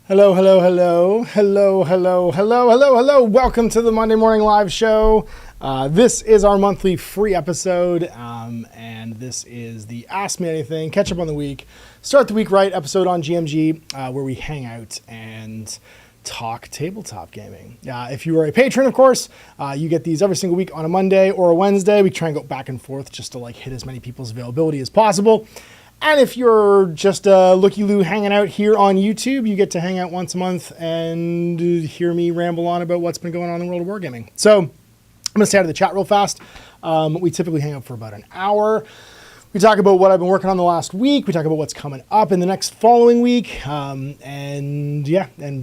Hello, hello, hello, hello, hello, hello, hello, hello. Welcome to the Monday Morning Live Show. This is our monthly free episode, and this is the Ask Me Anything, catch up on the week, start the week right episode on GMG, where we hang out and talk tabletop gaming. If you are a patron, of course, you get these every single week on a Monday or a Wednesday. We try and go back and forth just to hit as many people's availability as possible. And if you're just a looky-loo hanging out here on YouTube, you get to hang out once a month and hear me ramble on about what's been going on in the world of wargaming. So I'm going to stay out of the chat real fast. We typically hang out for about an hour. We talk about what I've been working on the last week. We talk about what's coming up in the next following week. And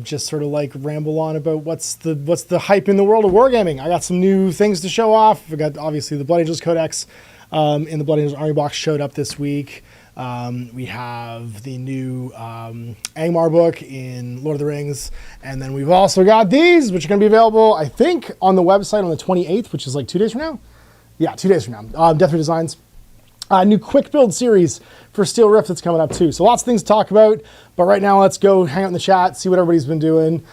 just sort of ramble on about what's the hype in the world of wargaming. I got some new things to show off. I got obviously the Blood Angels Codex in the Blood Angels Army box showed up this week. We have the new Angmar book in Lord of the Rings, and then we've also got these, which are going to be available, I think, on the website on the 28th, which is 2 days from now. Yeah, 2 days from now. Death Through Designs. New quick build series for Steel Rift that's coming up too. So lots of things to talk about, but right now let's go hang out in the chat, see what everybody's been doing,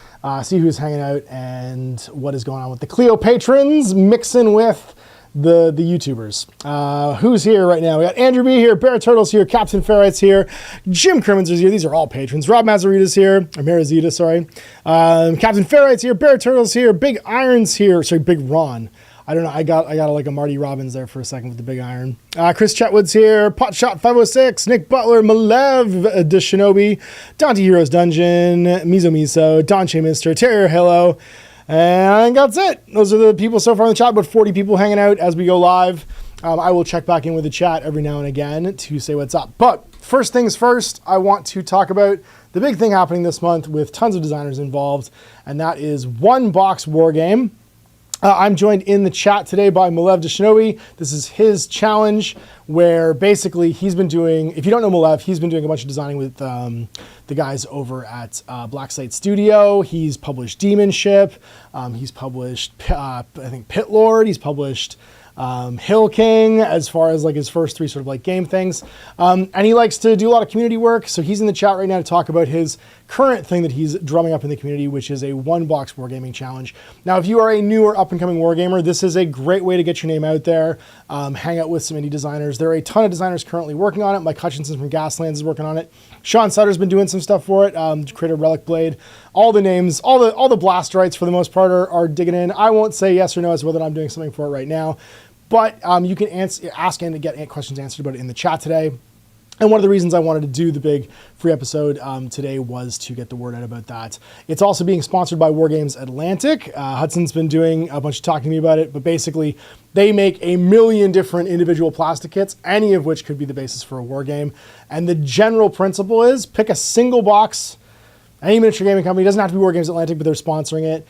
see who's hanging out, and what is going on with the CLEOPATRONs mixing with the YouTubers. Who's here right now? We got Andrew B here, Bear Turtle's here, Captain Ferret's here, Jim Crimmins is here. These are all patrons. Rob Mazarita's here, or Marazita, sorry. Captain Ferret's here, Bear Turtle's here, Big Iron's here. Sorry, Big Ron. I don't know. I got a Marty Robbins there for a second with the Big Iron. Chris Chetwood's here, Potshot 506, Nick Butler, Malev the Shinobi, Dante Heroes Dungeon, Mizo, Don Chamister, Terrier Hello. And I think that's it. Those are the people so far in the chat, about 40 people hanging out as we go live. I will check back in with the chat every now and again to say what's up. But first things first, I want to talk about the big thing happening this month with tons of designers involved, and that is ONE BOX WARGAME. I'm joined in the chat today by Malev Shinobi. This is his challenge where basically he's been doing, if you don't know Malev, he's been doing a bunch of designing with the guys over at Black Slate Studio. He's published Demon Ship. He's published, I think, Pit Lord. He's published Hill King as far as his first three sort of game things. And he likes to do a lot of community work. So he's in the chat right now to talk about his current thing that he's drumming up in the community, which is a ONE BOX Wargaming challenge. Now, if you are a new or up and coming wargamer, this is a great way to get your name out there, hang out with some indie designers. There are a ton of designers currently working on it. Mike Hutchinson from Gaslands is working on it. Sean Sutter's been doing some stuff for it, to create a Relic Blade. All the names, all the Blasterites for the most part are digging in. I won't say yes or no as to whether I'm doing something for it right now. But you can ask and get questions answered about it in the chat today. And one of the reasons I wanted to do the big free episode today was to get the word out about that. It's also being sponsored by Wargames Atlantic. Hudson's been doing a bunch of talking to me about it, but basically they make a million different individual plastic kits, any of which could be the basis for a war game. And the general principle is pick a single box. Any miniature gaming company, doesn't have to be Wargames Atlantic, but they're sponsoring it.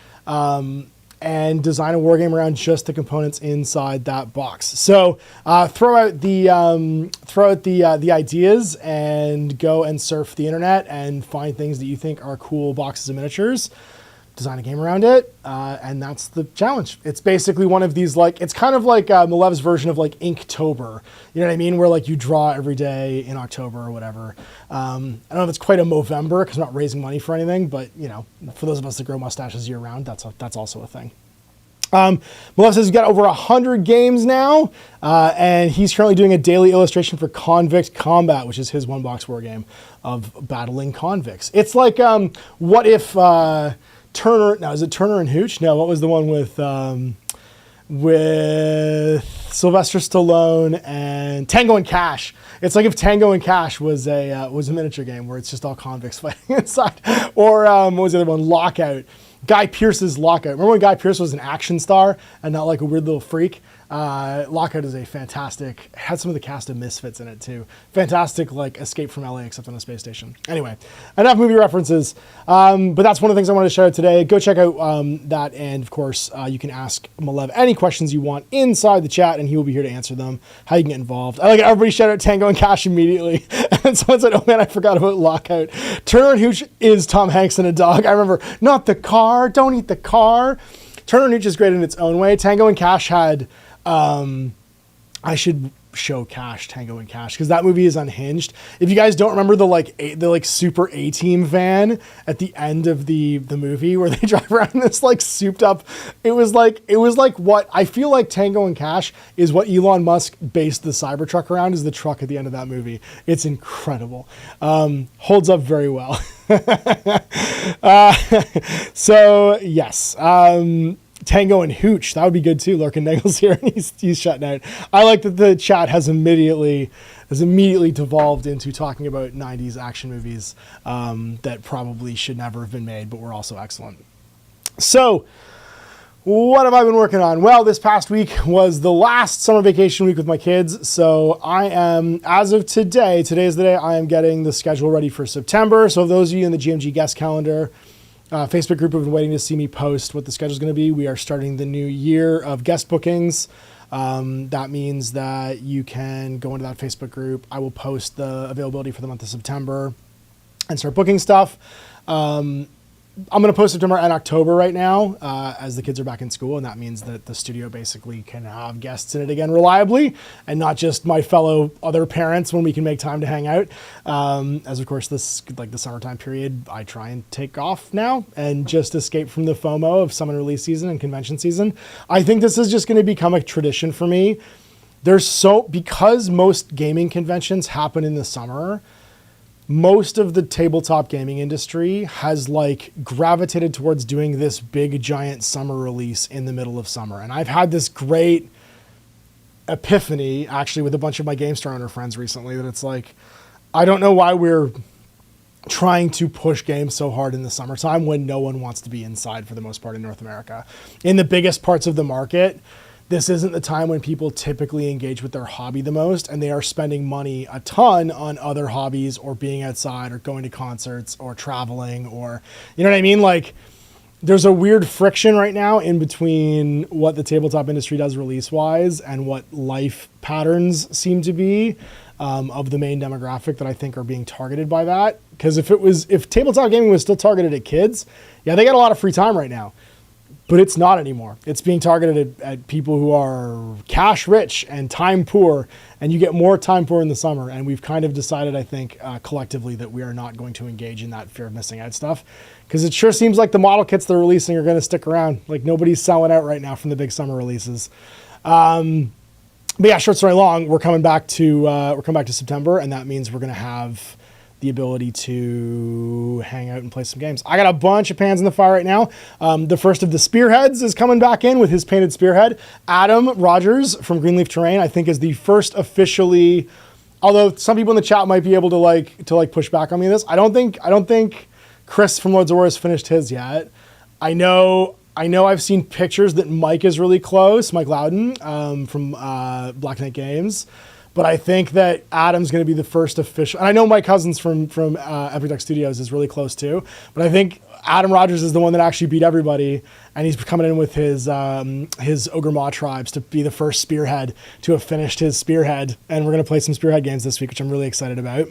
And design a wargame around just the components inside that box. So throw out the ideas and go and surf the internet and find things that you think are cool boxes of miniatures. Design a game around it, and that's the challenge. It's basically one of these it's kind of like Malev's version of Inktober. You know what I mean? Where you draw every day in October or whatever. I don't know if it's quite a Movember because I'm not raising money for anything, but for those of us that grow mustaches year round, that's also a thing. Malev says he's got over 100 games now, and he's currently doing a daily illustration for Convict Combat, which is his ONE BOX war game of battling convicts. It's like, what if Turner? Now, is it Turner and Hooch? No, what was the one with Sylvester Stallone and Tango and Cash? It's like if Tango and Cash was a miniature game where it's just all convicts fighting inside. Or what was the other one? Lockout. Guy Pearce's Lockout. Remember when Guy Pearce was an action star and not like a weird little freak? Lockout is a fantastic, had some of the cast of Misfits in it too. Fantastic Escape from LA except on a space station. Anyway, enough movie references. But that's one of the things I wanted to shout out today. Go check out that, and of course you can ask Malev any questions you want inside the chat and he will be here to answer them. How you can get involved. I like everybody shout out Tango and Cash immediately. And someone said, oh man, I forgot about Lockout. Turner and Hooch is Tom Hanks and a dog. I remember, not the car, don't eat the car. Turner and Hooch is great in its own way. Tango and Cash had I should show Cash, Tango and Cash, because that movie is unhinged. If you guys don't remember the super A-Team van at the end of the movie where they drive around in this like souped up, it was like what I feel like Tango and Cash is what Elon Musk based the Cybertruck around, is the truck at the end of that movie. It's incredible. Holds up very well. So yes, Tango and Hooch, that would be good too. Lurkin Nagel's here and he's shutting out. I like that the chat has immediately devolved into talking about 90s action movies that probably should never have been made, but were also excellent. So what have I been working on? Well, this past week was the last summer vacation week with my kids. So I am, as of today is the day I am getting the schedule ready for September. So those of you in the GMG guest calendar Facebook group have been waiting to see me post what the schedule is going to be. We are starting the new year of guest bookings. That means that you can go into that Facebook group. I will post the availability for the month of September and start booking stuff. I'm going to post September and October right now as the kids are back in school, and that means that the studio basically can have guests in it again reliably and not just my fellow other parents when we can make time to hang out. As of course, this like the summertime period, I try and take off now and just escape from the FOMO of summer release season and convention season. I think this is just going to become a tradition for me. Because most gaming conventions happen in the summer, most of the tabletop gaming industry has like gravitated towards doing this big giant summer release in the middle of summer. And I've had this great epiphany actually with a bunch of my GameStar owner friends recently that it's like, I don't know why we're trying to push games so hard in the summertime when no one wants to be inside for the most part in North America. In the biggest parts of the market, this isn't the time when people typically engage with their hobby the most, and they are spending money a ton on other hobbies or being outside or going to concerts or traveling or, you know what I mean? Like, there's a weird friction right now in between what the tabletop industry does release-wise and what life patterns seem to be of the main demographic that I think are being targeted by that. Because if tabletop gaming was still targeted at kids, yeah, they got a lot of free time right now. But it's not anymore. It's being targeted at people who are cash rich and time poor, and you get more time poor in the summer. And we've kind of decided, I think, collectively that we are not going to engage in that fear of missing out stuff, because it sure seems like the model kits they're releasing are going to stick around. Like nobody's selling out right now from the big summer releases. But yeah, short story long, we're coming back to September, and that means we're going to have the ability to hang out and play some games. I got a bunch of pans in the fire right now. The first of the spearheads is coming back in with his painted spearhead. Adam Rogers from Greenleaf Terrain, I think, is the first officially, although some people in the chat might be able to push back on me on this. I don't think Chris from Lords of War has finished his yet. I know I've seen pictures that Mike is really close, Mike Loudon from Black Knight Games. But I think that Adam's going to be the first official. And I know Mike Cousins from Epic Duck Studios is really close too. But I think Adam Rogers is the one that actually beat everybody. And he's coming in with his Ogre Maw tribes to be the first spearhead to have finished his spearhead. And we're going to play some spearhead games this week, which I'm really excited about.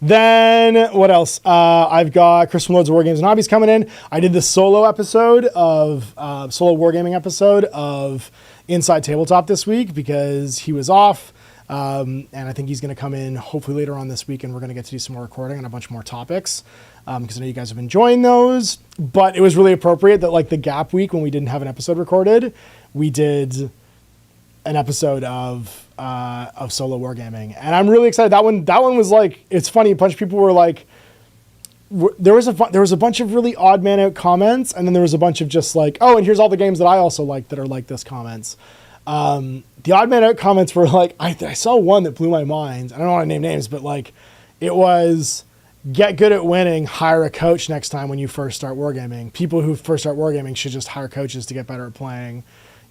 Then what else? I've got Chris from Loads of Wargames and Hobbies coming in. I did the solo episode of solo wargaming episode of Inside Tabletop this week because he was off. And I think he's going to come in hopefully later on this week, and we're going to get to do some more recording on a bunch more topics because I know you guys have been enjoying those. But it was really appropriate that like the gap week when we didn't have an episode recorded, we did an episode of solo wargaming, and I'm really excited. That one was like, it's funny. A bunch of people were like, there was a bunch of really odd man out comments, and then there was a bunch of just like, oh, and here's all the games that I also like that are like this comments. The odd man out comments were like, I saw one that blew my mind. I don't want to name names, but like, it was get good at winning, hire a coach next time when you first start wargaming. People who first start wargaming should just hire coaches to get better at playing.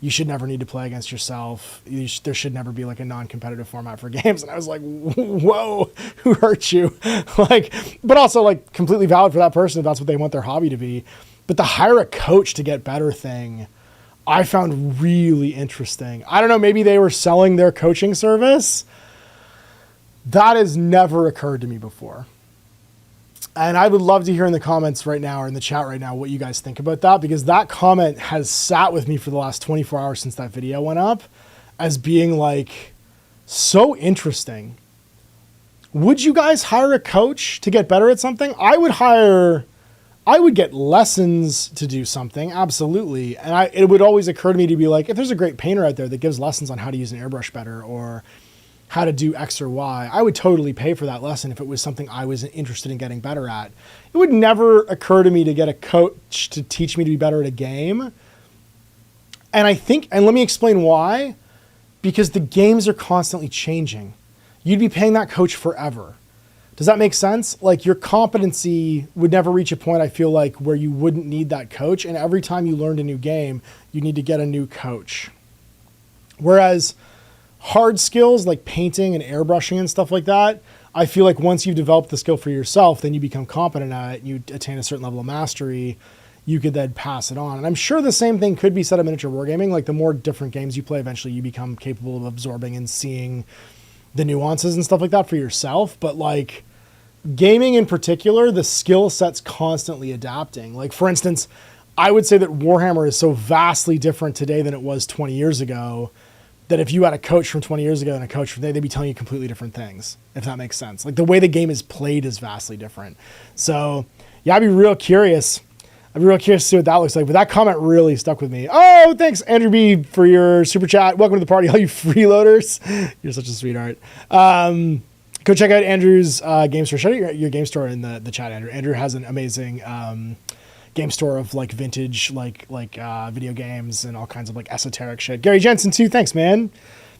You should never need to play against yourself. There should never be like a non-competitive format for games. And I was like, whoa, who hurt you? Like, but also like completely valid for that person if that's what they want their hobby to be. But the hire a coach to get better thing, I found really interesting. I don't know, maybe they were selling their coaching service. That has never occurred to me before. And I would love to hear in the comments right now or in the chat right now what you guys think about that, because that comment has sat with me for the last 24 hours since that video went up. as being like so interesting. Would you guys hire a coach to get better at something? I would get lessons to do something, absolutely. And it would always occur to me to be like, if there's a great painter out there that gives lessons on how to use an airbrush better or how to do X or Y, I would totally pay for that lesson if it was something I was interested in getting better at. It would never occur to me to get a coach to teach me to be better at a game. And let me explain why. Because the games are constantly changing. You'd be paying that coach forever. Does that make sense? Like, your competency would never reach a point, I feel like, where you wouldn't need that coach. And every time you learned a new game, you need to get a new coach. Whereas hard skills like painting and airbrushing and stuff like that, I feel like once you've developed the skill for yourself, then you become competent at it and you attain a certain level of mastery, you could then pass it on. And I'm sure the same thing could be said of miniature wargaming. Like, the more different games you play, eventually you become capable of absorbing and seeing the nuances and stuff like that for yourself. But like, gaming in particular, the skill set's constantly adapting. Like, for instance, I would say that Warhammer is so vastly different today than it was 20 years ago, that if you had a coach from 20 years ago and a coach from today, they'd be telling you completely different things, if that makes sense. Like, the way the game is played is vastly different. So yeah, I'd be real curious. To see what that looks like. But that comment really stuck with me. Oh, thanks, Andrew B, for your super chat. Welcome to the party, all you freeloaders. You're such a sweetheart. Go check out Andrew's game store. Shout out your game store in the chat, Andrew. Andrew has an amazing game store of like vintage, like video games and all kinds of like esoteric shit. Gary Jensen too. Thanks, man.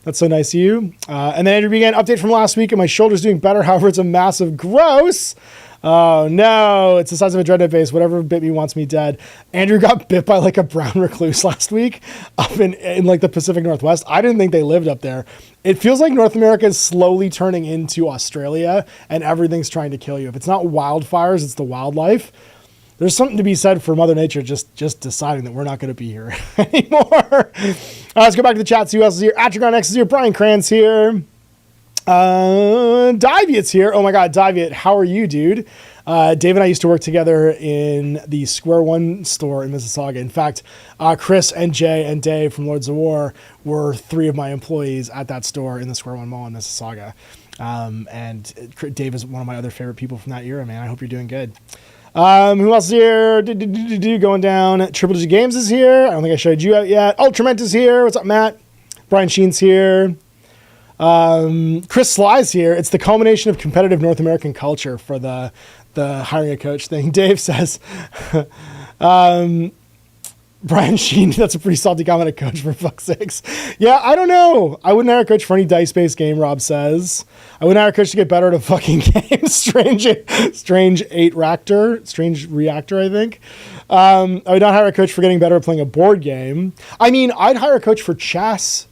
That's so nice of you. And then Andrew began update from last week, and my shoulder's doing better. However, it's a massive gross. Oh no, it's the size of a dreadnought base. Whatever bit me wants me dead. Andrew got bit by like a brown recluse last week up in like the Pacific Northwest. I didn't think they lived up there. It feels like North America is slowly turning into Australia and everything's trying to kill you. If it's not wildfires, it's the wildlife. There's something to be said for Mother Nature just deciding that we're not going to be here anymore. Let's go back to the chat. See who else is here. Atragon X is here. Brian Kranz here. Diviat's here. Oh my God, Diviat, how are you, dude? Dave and I used to work together in the Square One store in Mississauga. In fact, Chris and Jay and Dave from Lords of War were 3 of my employees at that store in the Square One Mall in Mississauga. And Dave is one of my other favorite people from that era, man. I hope you're doing good. Who else is here? Going down. Triple G Games is here. I don't think I showed you out yet. Ultrament is here. What's up, Matt? Brian Sheen's here. Chris Sly's here. It's the culmination of competitive North American culture for the hiring a coach thing. Dave says, Brian Sheen, that's a pretty salty comment, a coach, for fuck's sakes. Yeah, I don't know. I wouldn't hire a coach for any dice-based game, Rob says. I wouldn't hire a coach to get better at a fucking game. Strange Reactor, I think. I would not hire a coach for getting better at playing a board game. I mean, I'd hire a coach for chess.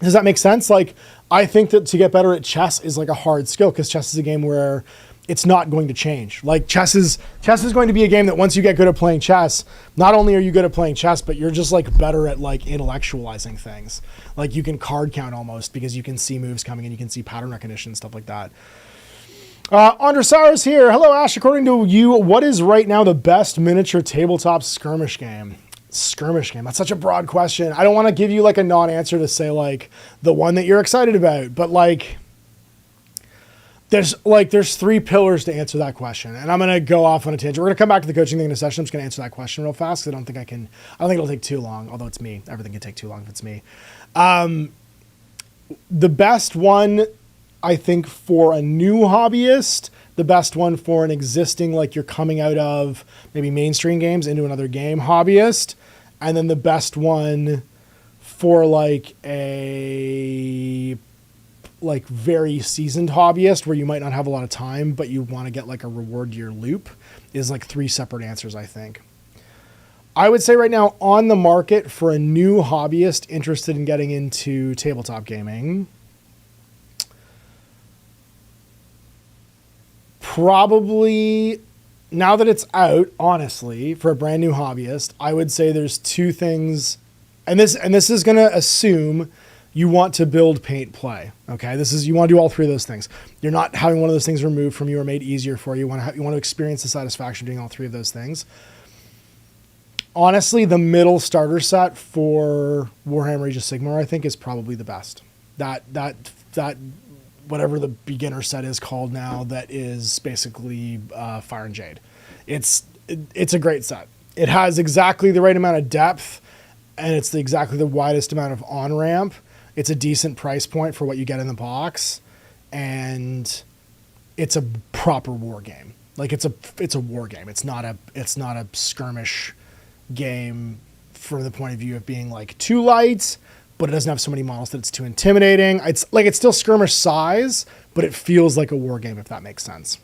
Does that make sense? Like, I think that to get better at chess is like a hard skill, because chess is a game where it's not going to change. Like, chess is going to be a game that once you get good at playing chess, not only are you good at playing chess, but you're just like better at like intellectualizing things. Like, you can card count almost because you can see moves coming and you can see pattern recognition and stuff like that. Andresaurus here. Hello, Ash. According to you, what is right now the best miniature tabletop skirmish game? Skirmish game. That's such a broad question. I don't want to give you like a non-answer to say like the one that you're excited about, but like there's 3 pillars to answer that question. And I'm going to go off on a tangent. We're going to come back to the coaching thing in a session. I'm just going to answer that question real fast, because I don't think it'll take too long, although it's me. Everything can take too long if it's me. The best one, I think, for a new hobbyist, the best one for an existing, like you're coming out of maybe mainstream games into another game hobbyist, and then the best one for like a very seasoned hobbyist where you might not have a lot of time, but you want to get like a reward to your loop, is like 3 separate answers, I think. I would say right now on the market for a new hobbyist interested in getting into tabletop gaming, probably, now that it's out, honestly, for a brand new hobbyist, I would say there's 2 things, and this is going to assume you want to build, paint, play. Okay, you want to do all 3 of those things. You're not having one of those things removed from you or made easier for you. You want to experience the satisfaction of doing all 3 of those things. Honestly, the middle starter set for Warhammer Age of Sigmar, I think, is probably the best. That whatever the beginner set is called now, that is basically Fire and Jade. It's a great set. It has exactly the right amount of depth, and it's exactly the widest amount of on-ramp. It's a decent price point for what you get in the box, and it's a proper war game. Like it's a war game. It's not a skirmish game from the point of view of being like too light, but it doesn't have so many models that it's too intimidating. It's still skirmish size, but it feels like a war game, if that makes sense.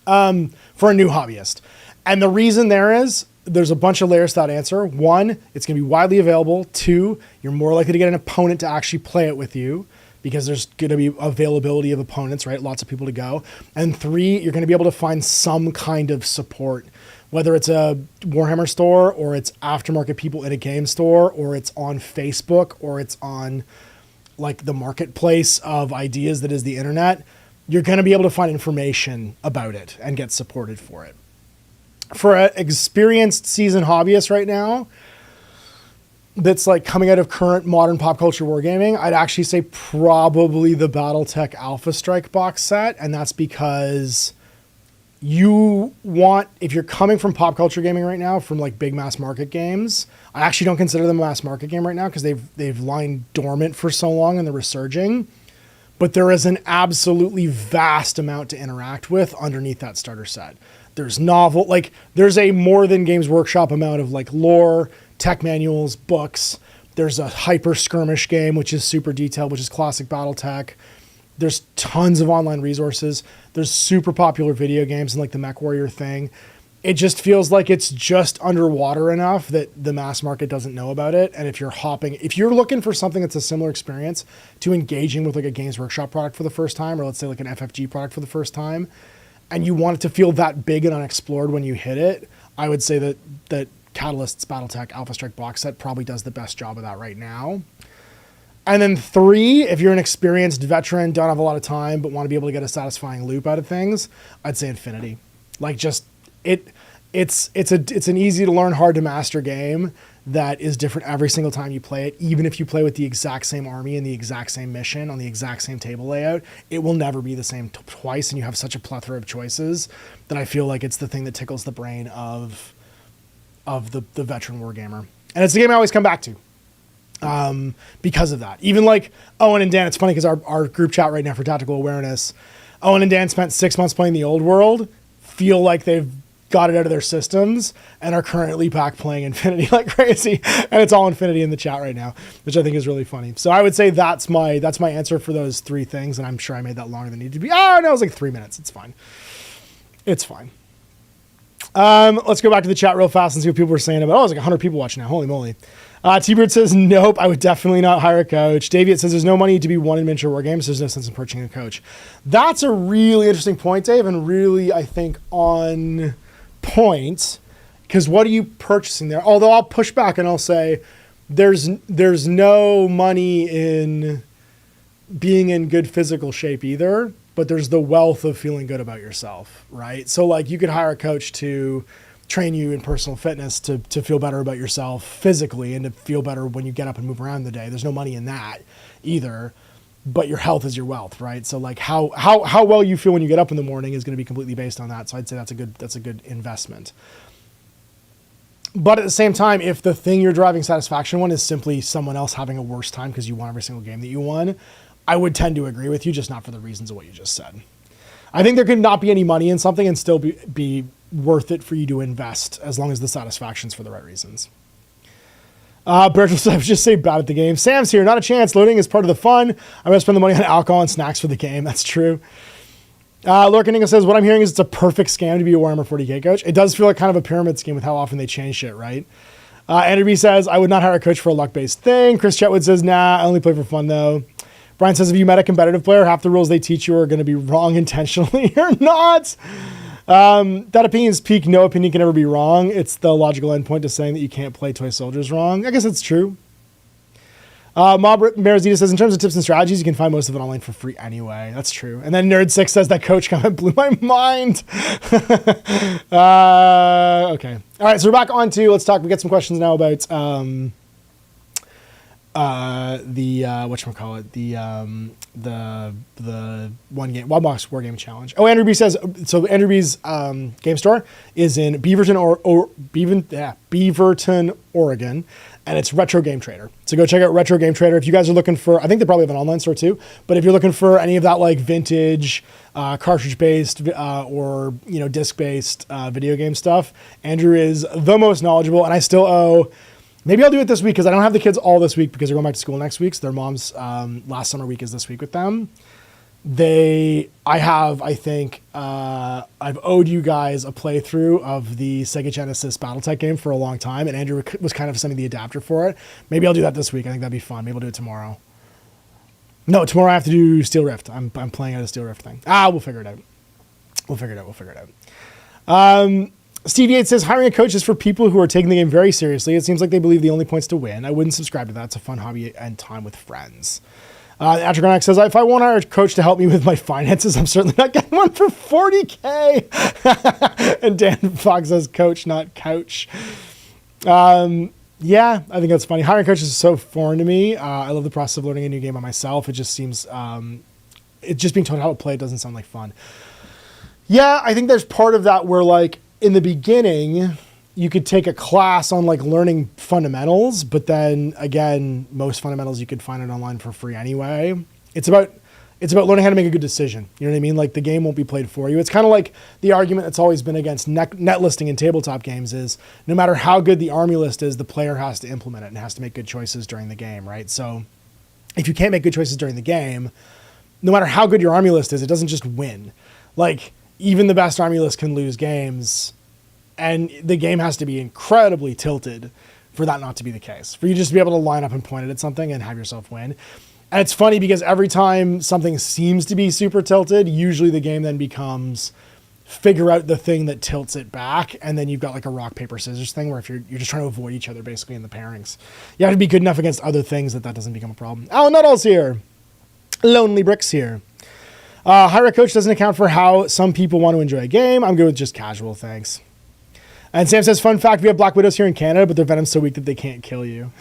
For a new hobbyist. And the reason there's a bunch of layers to that answer. One, it's going to be widely available. Two, you're more likely to get an opponent to actually play it with you because there's going to be availability of opponents, right? Lots of people to go. And three, you're going to be able to find some kind of support, whether it's a Warhammer store or it's aftermarket people in a game store or it's on Facebook or it's on like the marketplace of ideas that is the internet. You're going to be able to find information about it and get supported for it. For an experienced seasoned hobbyist right now that's like coming out of current modern pop culture wargaming, I'd actually say probably the BattleTech Alpha Strike box set. And that's because if you're coming from pop culture gaming right now, from like big mass market games, I actually don't consider them a mass market game right now because they've lying dormant for so long and they're resurging. But there is an absolutely vast amount to interact with underneath that starter set. There's there's a more than Games Workshop amount of like lore, tech manuals, books. There's a hyper skirmish game, which is super detailed, which is classic BattleTech. There's tons of online resources. There's super popular video games and like the Mech Warrior thing. It just feels like it's just underwater enough that the mass market doesn't know about it. And if you're looking for something that's a similar experience to engaging with like a Games Workshop product for the first time, or let's say like an FFG product for the first time, and you want it to feel that big and unexplored when you hit it, I would say that Catalyst's BattleTech Alpha Strike box set probably does the best job of that right now. And then three, if you're an experienced veteran, don't have a lot of time, but want to be able to get a satisfying loop out of things, I'd say Infinity. Like just it's an easy to learn, hard to master game that is different every single time you play it. Even if you play with the exact same army and the exact same mission on the exact same table layout, it will never be the same twice. And you have such a plethora of choices that I feel like it's the thing that tickles the brain of the veteran wargamer. And it's the game I always come back to. Because of that. Even like Owen and Dan, it's funny because our group chat right now for Tactical Awareness, Owen and Dan spent 6 months playing the old world, feel like they've got it out of their systems, and are currently back playing Infinity like crazy. And it's all Infinity in the chat right now, which I think is really funny. So I would say that's my answer for those three things. And I'm sure I made that longer than it needed to be. Oh no, it was like 3 minutes. It's fine. It's fine. Let's go back to the chat real fast and see what people were saying about, it's like 100 people watching now. Holy moly. T-Bird says, nope, I would definitely not hire a coach. Daviet says, there's no money to be won in miniature war games, so there's no sense in purchasing a coach. That's a really interesting point, Dave, and really, I think, on point, because what are you purchasing there? Although I'll push back and I'll say, there's no money in being in good physical shape either, but there's the wealth of feeling good about yourself, right? So like you could hire a coach to train you in personal fitness to feel better about yourself physically and to feel better when you get up and move around the day. There's no money in that either, but your health is your wealth, right? So like how well you feel when you get up in the morning is going to be completely based on that. So I'd say that's a good investment. But at the same time, if the thing you're driving satisfaction on is simply someone else having a worse time because you won every single game that you won, I would tend to agree with you, just not for the reasons of what you just said. I think there could not be any money in something and still be worth it for you to invest as long as the satisfaction's for the right reasons. Bertrand says, just say bad at the game. Sam's here, not a chance. Loading is part of the fun. I'm going to spend the money on alcohol and snacks for the game. That's true. Lorcaninga says, what I'm hearing is it's a perfect scam to be a Warhammer 40k coach. It does feel like kind of a pyramid scheme with how often they change shit, right? Andrew B says, I would not hire a coach for a luck-based thing. Chris Chetwood says, nah, I only play for fun though. Brian says, if you met a competitive player, half the rules they teach you are going to be wrong intentionally or not. That opinion's peak. No opinion can ever be wrong. It's the logical endpoint to saying that you can't play toy soldiers wrong. I guess it's true. Mob Marazita says, in terms of tips and strategies, you can find most of it online for free anyway. That's true. And then Nerd6 says that coach comment blew my mind. Okay. All right, so we're back on to, let's talk, we get some questions now about the one box wargame challenge. Oh, Andrew B says, so Andrew B's game store is in Beaverton, Oregon, and it's Retro Game Trader. So go check out Retro Game Trader. If you guys are looking for, I think they probably have an online store too, but if you're looking for any of that like vintage, cartridge-based or disc-based video game stuff, Andrew is the most knowledgeable, and I still owe. Maybe I'll do it this week because I don't have the kids all this week because they're going back to school next week. So their mom's last summer week is this week with them. I've owed you guys a playthrough of the Sega Genesis Battletech game for a long time, and Andrew was kind of sending the adapter for it. Maybe I'll do that this week. I think that'd be fun. Maybe I'll do it tomorrow. No, tomorrow I have to do Steel Rift. I'm playing out a Steel Rift thing. We'll figure it out. We'll figure it out. Steve Yates says, hiring a coach is for people who are taking the game very seriously. It seems like they believe the only point's to win. I wouldn't subscribe to that. It's a fun hobby and time with friends. Atragonax says, if I want our coach to help me with my finances, I'm certainly not getting one for $40K. And Dan Fox says, coach, not couch. Yeah, I think that's funny. Hiring coaches is so foreign to me. I love the process of learning a new game by myself. It just seems, it's just being told how to play. It doesn't sound like fun. Yeah, I think there's part of that where like in the beginning, you could take a class on like learning fundamentals, but then again, most fundamentals you could find it online for free anyway. It's about learning how to make a good decision. You know what I mean? Like the game won't be played for you. It's kind of like the argument that's always been against net listing in tabletop games is no matter how good the army list is, the player has to implement it and has to make good choices during the game, right? So if you can't make good choices during the game, no matter how good your army list is, it doesn't just win. Like even the best army list can lose games. And the game has to be incredibly tilted for that not to be the case. For you just to be able to line up and point it at something and have yourself win. And it's funny because every time something seems to be super tilted, usually the game then becomes figure out the thing that tilts it back. And then you've got like a rock, paper, scissors thing where if you're just trying to avoid each other basically in the pairings. You have to be good enough against other things that doesn't become a problem. Alan Nuttall's here. Lonely Bricks here. Hire a coach doesn't account for how some people want to enjoy a game. I'm good with just casual, thanks. And Sam says, fun fact, we have Black Widows here in Canada, but their venom's so weak that they can't kill you.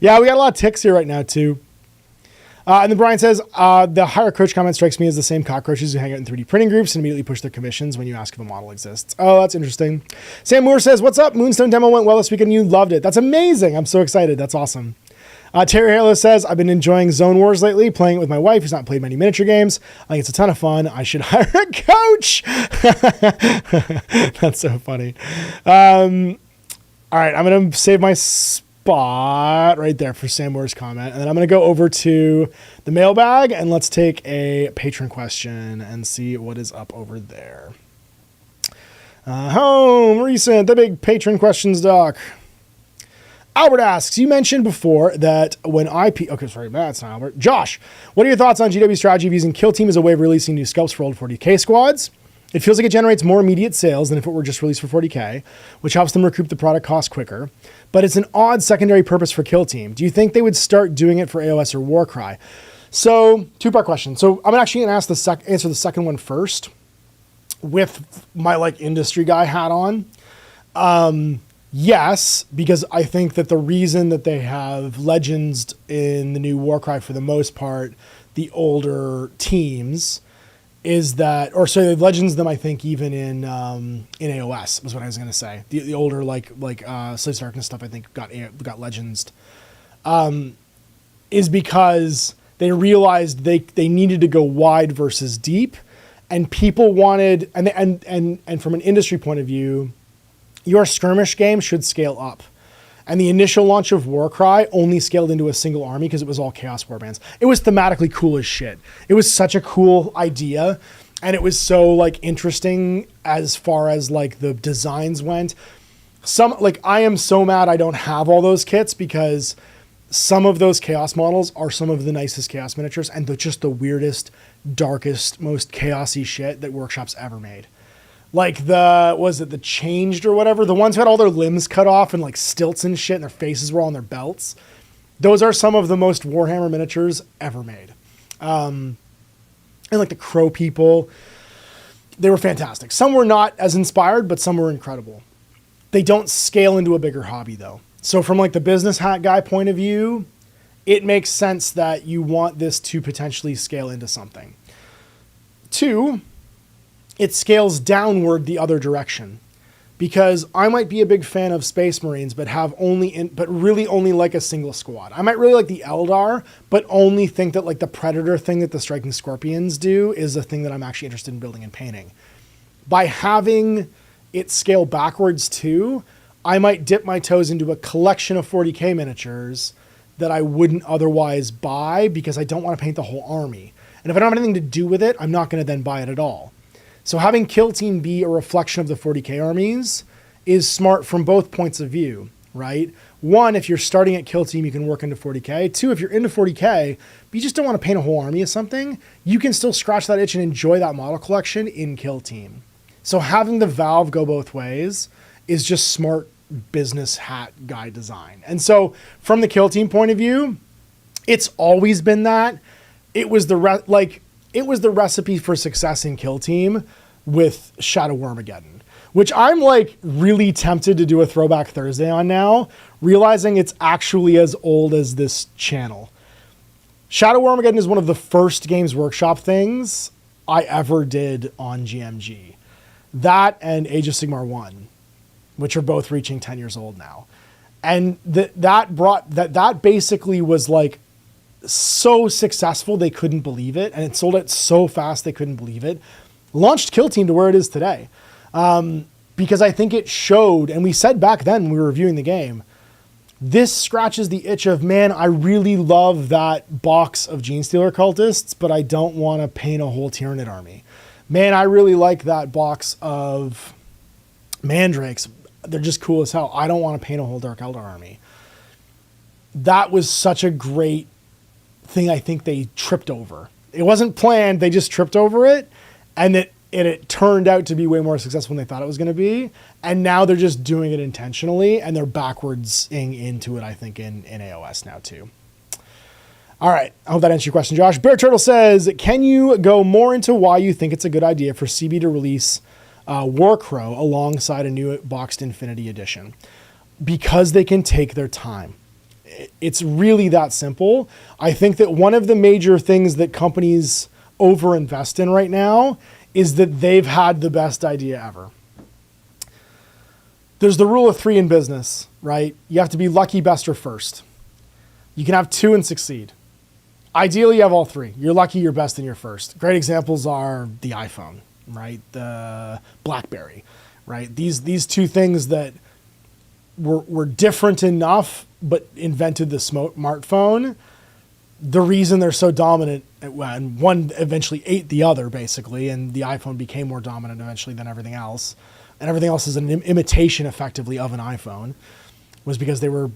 Yeah, we got a lot of ticks here right now, too. And then Brian says, the hire coach comment strikes me as the same cockroaches who hang out in 3D printing groups and immediately push their commissions when you ask if a model exists. Oh, that's interesting. Sam Moore says, what's up? Moonstone demo went well this weekend and you loved it. That's amazing. I'm so excited. That's awesome. Terry Halo says, I've been enjoying Zone Wars lately, playing it with my wife who's not played many miniature games. I think it's a ton of fun. I should hire a coach. That's so funny. All right, I'm going to save my spot right there for Sam Moore's comment. And then I'm going to go over to the mailbag and let's take a patron question and see what is up over there. Home recent, the big patron questions doc. Albert asks, you mentioned before that when okay, sorry, that's not Albert. Josh, what are your thoughts on GW's strategy of using Kill Team as a way of releasing new scalps for old 40K squads? It feels like it generates more immediate sales than if it were just released for 40K, which helps them recoup the product cost quicker, but it's an odd secondary purpose for Kill Team. Do you think they would start doing it for AOS or Warcry? So, two-part question. So I'm actually going to answer the second one first with my industry guy hat on. Yes, because I think that the reason that they have legends in the new Warcry for the most part, the older teams, is that, or sorry, they've legends them, I think, even in AOS, was what I was going to say. The older, Slaves Darkness stuff, I think, got legends, is because they realized they needed to go wide versus deep, and people wanted, and from an industry point of view, your skirmish game should scale up. And the initial launch of Warcry only scaled into a single army because it was all Chaos Warbands. It was thematically cool as shit. It was such a cool idea. And it was so interesting as far as the designs went. I am so mad I don't have all those kits because some of those Chaos models are some of the nicest Chaos miniatures and just the weirdest, darkest, most chaosy shit that Workshop's ever made. The Changed or whatever, the ones who had all their limbs cut off and stilts and shit and their faces were all on their belts. those are some of the most Warhammer miniatures ever made. And like the Crow people, they were fantastic. Some were not as inspired, but some were incredible. They don't scale into a bigger hobby though. So from like the business hat guy point of view, it makes sense that you want this to potentially scale into something. 2, it scales downward the other direction, because I might be a big fan of Space Marines, but really only like a single squad. I might really like the Eldar, but only think that like the Predator thing that the Striking Scorpions do is the thing that I'm actually interested in building and painting. By having it scale backwards too, I might dip my toes into a collection of 40K miniatures that I wouldn't otherwise buy because I don't want to paint the whole army. And if I don't have anything to do with it, I'm not going to then buy it at all. So having Kill Team be a reflection of the 40K armies is smart from both points of view, right? 1, if you're starting at Kill Team, you can work into 40K. 2, if you're into 40K, but you just don't want to paint a whole army of something, you can still scratch that itch and enjoy that model collection in Kill Team. So having the valve go both ways is just smart business hat guy design. And so from the Kill Team point of view, it's always been that. It was the recipe for success in Kill Team with Shadow Wormageddon, which I'm like really tempted to do a Throwback Thursday on now, realizing it's actually as old as this channel. Shadow Wormageddon is one of the first Games Workshop things I ever did on GMG. That and Age of Sigmar 1, which are both reaching 10 years old now. And that basically was like so successful they couldn't believe it, and it sold it so fast they couldn't believe it. Launched Kill Team to where it is today. Because I think it showed, and we said back then when we were reviewing the game, this scratches the itch of, man, I really love that box of Genestealer cultists, but I don't want to paint a whole Tyranid army. Man, I really like that box of Mandrakes. They're just cool as hell. I don't want to paint a whole Dark Eldar army. That was such a great thing. I think they tripped over. It wasn't planned. They just tripped over it. And it turned out to be way more successful than they thought it was going to be. And now they're just doing it intentionally, and they're backwardsing into it, I think, in AOS now too. All right. I hope that answers your question, Josh. Bear Turtle says, can you go more into why you think it's a good idea for CB to release Warcrow alongside a new boxed Infinity Edition? Because they can take their time. It's really that simple. I think that one of the major things that companies overinvest in right now is that they've had the best idea ever. There's the rule of 3 in business, right? You have to be lucky, best, or first. You can have 2 and succeed. Ideally, you have all 3. You're lucky, you're best, and you're first. Great examples are the iPhone, right? The BlackBerry, right? These 2 things that were different enough, but invented the smartphone. The reason they're so dominant, and one eventually ate the other, basically, and the iPhone became more dominant eventually than everything else, and everything else is an imitation, effectively, of an iPhone, was because they were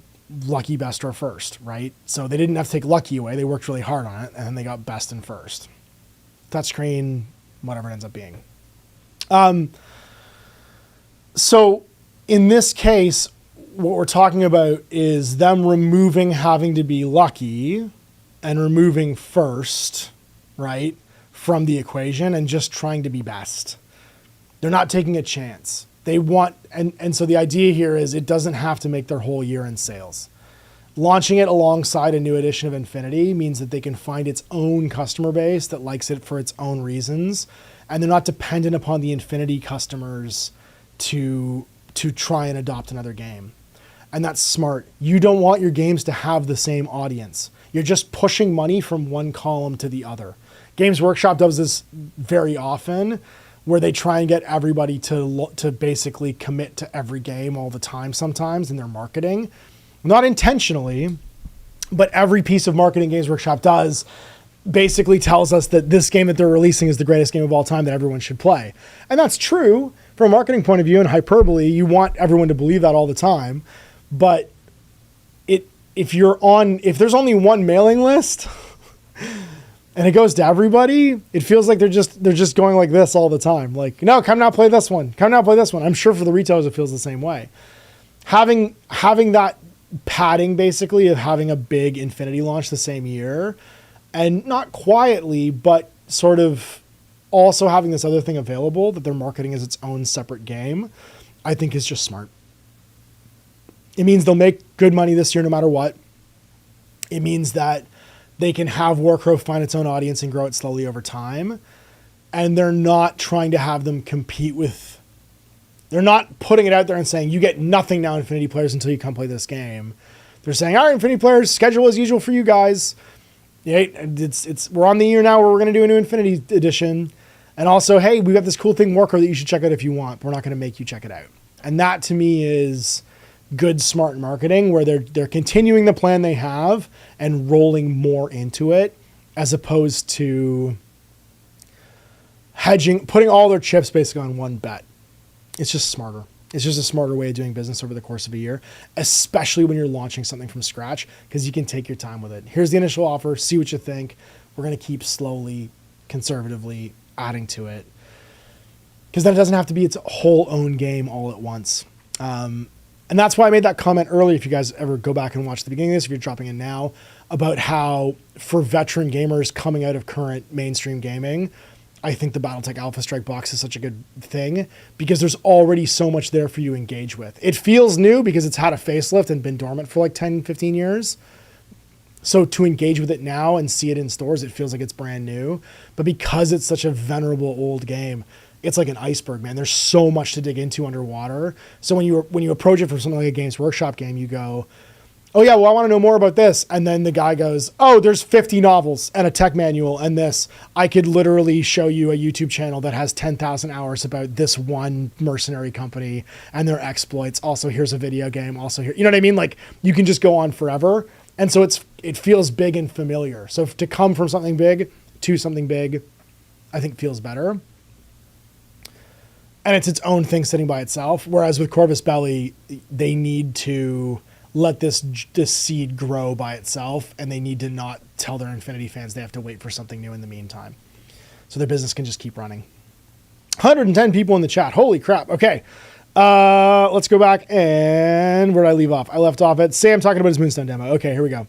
lucky, best, or first, right? So they didn't have to take lucky away. They worked really hard on it, and then they got best and first. Touchscreen, whatever it ends up being. So in this case, what we're talking about is them removing having to be lucky and removing first, right, from the equation and just trying to be best. They're not taking a chance. They want, and so the idea here is it doesn't have to make their whole year in sales. Launching it alongside a new edition of Infinity means that they can find its own customer base that likes it for its own reasons, and they're not dependent upon the Infinity customers to try and adopt another game. And that's smart. You don't want your games to have the same audience. You're just pushing money from one column to the other. Games Workshop does this very often, where they try and get everybody to basically commit to every game all the time sometimes in their marketing. Not intentionally, but every piece of marketing Games Workshop does basically tells us that this game that they're releasing is the greatest game of all time that everyone should play. And that's true from a marketing point of view, and hyperbole. You want everyone to believe that all the time. But if there's only one mailing list and it goes to everybody, it feels like they're just going like this all the time. Like, no, come now play this one. Come now play this one. I'm sure for the retailers it feels the same way. Having that padding basically of having a big Infinity launch the same year, and not quietly, but sort of also having this other thing available that they're marketing as its own separate game, I think is just smart. It means they'll make good money this year no matter what. It means that they can have Warcraft find its own audience and grow it slowly over time. And they're not trying to have them compete with... They're not putting it out there and saying, you get nothing now, Infinity players, until you come play this game. They're saying, all right, Infinity players, schedule as usual for you guys. Yeah, we're on the year now where we're going to do a new Infinity edition. And also, hey, we've got this cool thing, Warcraft, that you should check out if you want. We're not going to make you check it out. And that, to me, is good, smart marketing, where they're continuing the plan they have and rolling more into it, as opposed to hedging, putting all their chips basically on one bet. It's just smarter. It's just a smarter way of doing business over the course of a year, especially when you're launching something from scratch, because you can take your time with it. Here's the initial offer. See what you think. We're going to keep slowly, conservatively adding to it, because then it doesn't have to be its whole own game all at once. And that's why I made that comment earlier, if you guys ever go back and watch the beginning of this, if you're dropping in now, about how for veteran gamers coming out of current mainstream gaming, I think the Battletech Alpha Strike box is such a good thing, because there's already so much there for you to engage with. It feels new because it's had a facelift and been dormant for like 10, 15 years. So to engage with it now and see it in stores, it feels like it's brand new. But because it's such a venerable old game, it's like an iceberg, man. There's so much to dig into underwater. So when you approach it from something like a Games Workshop game, you go, oh yeah, well, I want to know more about this. And then the guy goes, oh, there's 50 novels and a tech manual and this. I could literally show you a YouTube channel that has 10,000 hours about this one mercenary company and their exploits. Also, here's a video game. Also, here, you know what I mean? Like, you can just go on forever. And so it feels big and familiar. So to come from something big to something big, I think feels better. And it's its own thing sitting by itself. Whereas with Corvus Belli, they need to let this seed grow by itself, and they need to not tell their Infinity fans they have to wait for something new in the meantime. So their business can just keep running. 110 people in the chat. Holy crap. Okay. Let's go back, and where did I leave off? I left off at Sam talking about his Moonstone demo. Okay, here we go.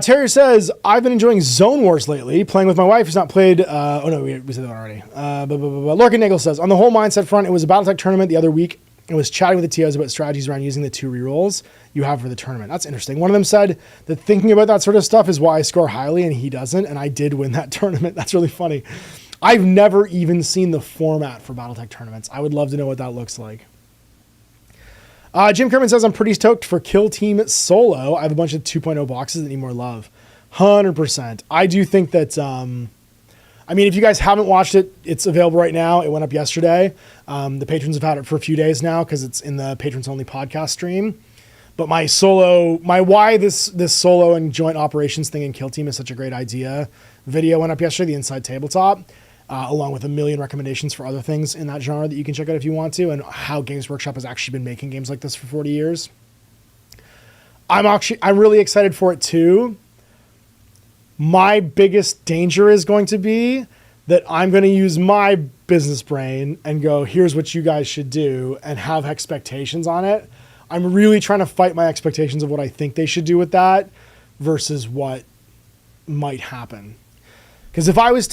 Terrier says, I've been enjoying Zone Wars lately, playing with my wife who's not played... oh, no, we said that already. Lorcan Nagel says, on the whole mindset front, it was a Battletech tournament the other week. I was chatting with the TOs about strategies around using the 2 rerolls you have for the tournament. That's interesting. One of them said that thinking about that sort of stuff is why I score highly and he doesn't, and I did win that tournament. That's really funny. I've never even seen the format for Battletech tournaments. I would love to know what that looks like. Jim Kerman says, I'm pretty stoked for Kill Team Solo. I have a bunch of 2.0 boxes that need more love. 100%. I do think that, I mean, if you guys haven't watched it, it's available right now. It went up yesterday. The patrons have had it for a few days now because it's in the patrons only podcast stream. But my why this solo and joint operations thing in Kill Team is such a great idea video went up yesterday, the Inside Tabletop. Along with a million recommendations for other things in that genre that you can check out if you want to, and how Games Workshop has actually been making games like this for 40 years. I'm really excited for it too. My biggest danger is going to be that I'm going to use my business brain and go, here's what you guys should do, and have expectations on it. I'm really trying to fight my expectations of what I think they should do with that versus what might happen. Because if I was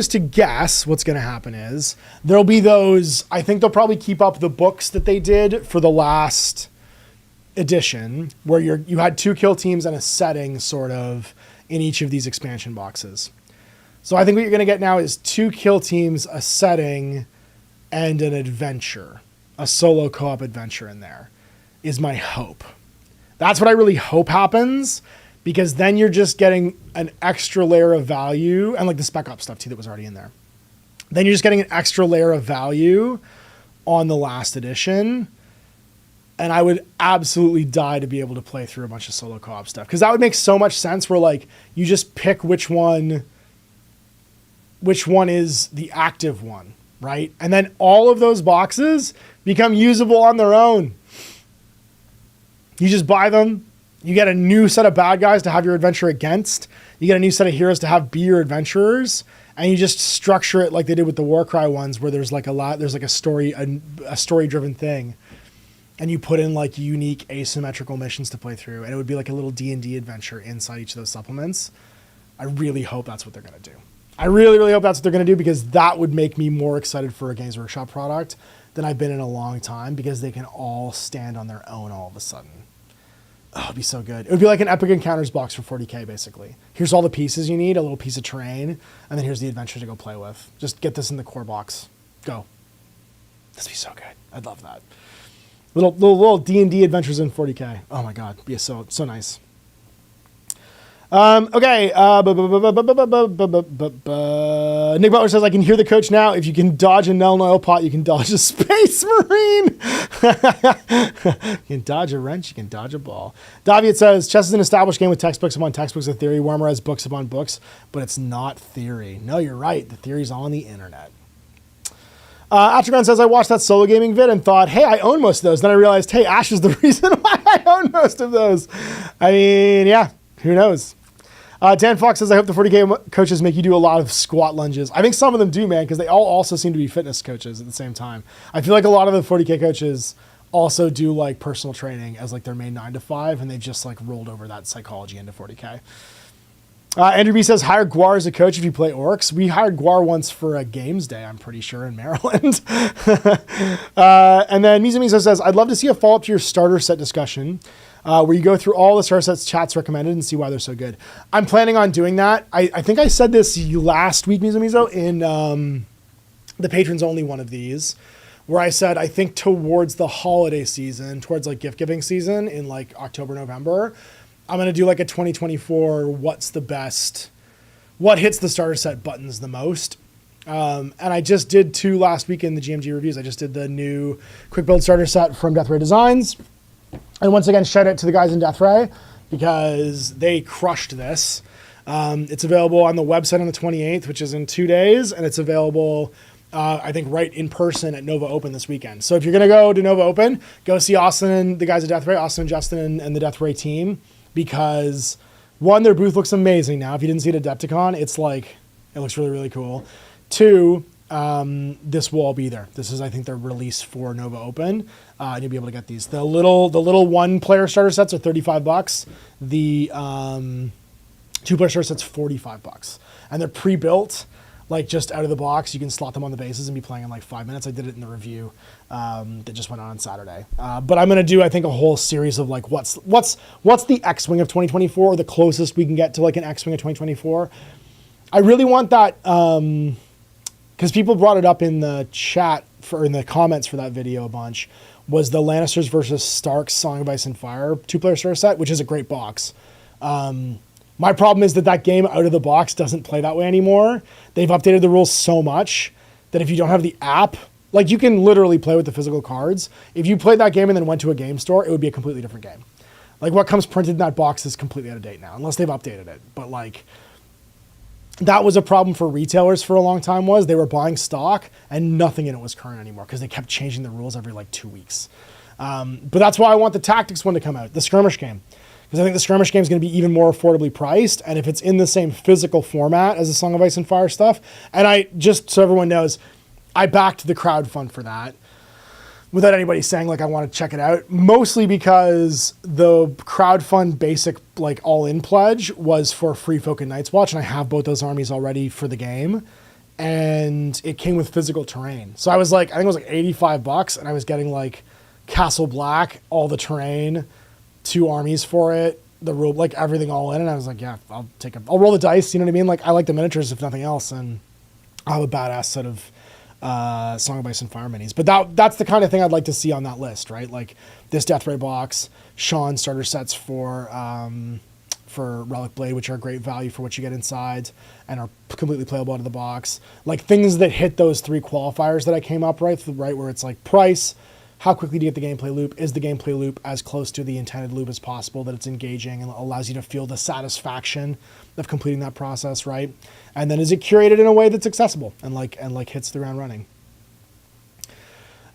to guess, what's going to happen is there'll be those. I think they'll probably keep up the books that they did for the last edition, where you had 2 kill teams and a setting sort of in each of these expansion boxes. So I think what you're going to get now is 2 kill teams, a setting, and an adventure, a solo co-op adventure in there. Is my hope. That's what I really hope happens. Because then you're just getting an extra layer of value, and like the Spec Ops stuff too that was already in there. Then you're just getting an extra layer of value on the last edition. And I would absolutely die to be able to play through a bunch of solo co-op stuff. Because that would make so much sense where like you just pick which one is the active one, right? And then all of those boxes become usable on their own. You just buy them. You get a new set of bad guys to have your adventure against. You get a new set of heroes to have be your adventurers, and you just structure it like they did with the Warcry ones, where there's like a story-driven thing. and you put in like unique asymmetrical missions to play through, and it would be like a little D&D adventure inside each of those supplements. I really hope that's what they're going to do. I really, really hope that's what they're going to do, because that would make me more excited for a Games Workshop product than I've been in a long time, because they can all stand on their own all of a sudden. Oh, it'd be so good. It would be like an Epic Encounters box for 40K, basically. Here's all the pieces you need, a little piece of terrain, and then here's the adventure to go play with. Just get this in the core box. Go. This would be so good. I'd love that. Little D&D adventures in 40K. Oh my God, it'd be so nice. Okay. Nick Butler says, I can hear the coach now. If you can dodge a Nel oil pot, you can dodge a Space Marine. You can dodge a wrench. You can dodge a ball. Daviet says, chess is an established game with textbooks upon textbooks of theory. Warhammer has books upon books, but it's not theory. No, you're right. The theory's on the internet. Atragon says, I watched that solo gaming vid and thought, hey, I own most of those. Then I realized, hey, Ash is the reason why I own most of those. I mean, yeah, who knows? Dan Fox says, I hope the 40K coaches make you do a lot of squat lunges. I think some of them do, man, because they all also seem to be fitness coaches at the same time. I feel like a lot of the 40K coaches also do like personal training as like their main 9 to 5, and they've just like rolled over that psychology into 40K. Andrew B says, hire Guar as a coach if you play Orcs. We hired Guar once for a games day, I'm pretty sure, in Maryland. And then Mizumizo says, I'd love to see a follow-up to your starter set discussion where you go through all the starter sets chats recommended and see why they're so good. I'm planning on doing that. I think I said this last week, Mizumizo, in the Patrons Only one of these, where I said, I think towards the holiday season, towards like gift giving season in like October, November, I'm going to do like a 2024, what hits the starter set buttons the most. And I just did 2 last week in the GMG reviews. I just did the new quick build starter set from Death Ray Designs. And once again, shout out to the guys in Death Ray because they crushed this. It's available on the website on the 28th, which is in 2 days. And it's available, I think, right in person at Nova Open this weekend. So if you're going to go to Nova Open, go see Austin and the guys at Death Ray, Austin and Justin and the Death Ray team. Because, one, their booth looks amazing now. If you didn't see it at Adepticon, it looks really, really cool. 2, this will all be there. This is, I think, their release for Nova Open. And you'll be able to get these. The little 1-player starter sets are $35. The 2-player starter sets $45. And they're pre-built, like just out of the box. You can slot them on the bases and be playing in like 5 minutes. I did it in the review that just went on Saturday. But I'm going to do, I think, a whole series of like what's the X-Wing of 2024, or the closest we can get to like an X-Wing of 2024. I really want that because people brought it up in the chat in the comments for that video a bunch, was the Lannisters versus Starks Song of Ice and Fire 2-player starter set, which is a great box. My problem is that game out of the box doesn't play that way anymore. They've updated the rules so much that if you don't have the app, like you can literally play with the physical cards. If you played that game and then went to a game store, it would be a completely different game. Like what comes printed in that box is completely out of date now, unless they've updated it. But like that was a problem for retailers for a long time, was they were buying stock and nothing in it was current anymore because they kept changing the rules every like 2 weeks. But that's why I want the Tactics one to come out, the skirmish game. Because I think the skirmish game is going to be even more affordably priced. And if it's in the same physical format as the Song of Ice and Fire stuff, and just so everyone knows, I backed the crowdfund for that without anybody saying like I want to check it out, mostly because the crowdfund basic like all-in pledge was for Free Folk and Night's Watch, and I have both those armies already for the game. And it came with physical terrain. So I was like, I think it was like $85, and I was getting like Castle Black, all the terrain, 2 armies for it, the rule, like everything all in. And I was like, yeah, I'll roll the dice. You know what I mean? Like I like the miniatures if nothing else. And I'll have a badass set of Song of Ice and Fire minis. But that's the kind of thing I'd like to see on that list, right? Like this Death Ray box, Sean starter sets for Relic Blade, which are great value for what you get inside and are completely playable out of the box. Like things that hit those 3 qualifiers that I came up right, where it's like price, how quickly do you get the gameplay loop? Is the gameplay loop as close to the intended loop as possible, that it's engaging and allows you to feel the satisfaction of completing that process, right? And then is it curated in a way that's accessible and hits the ground running?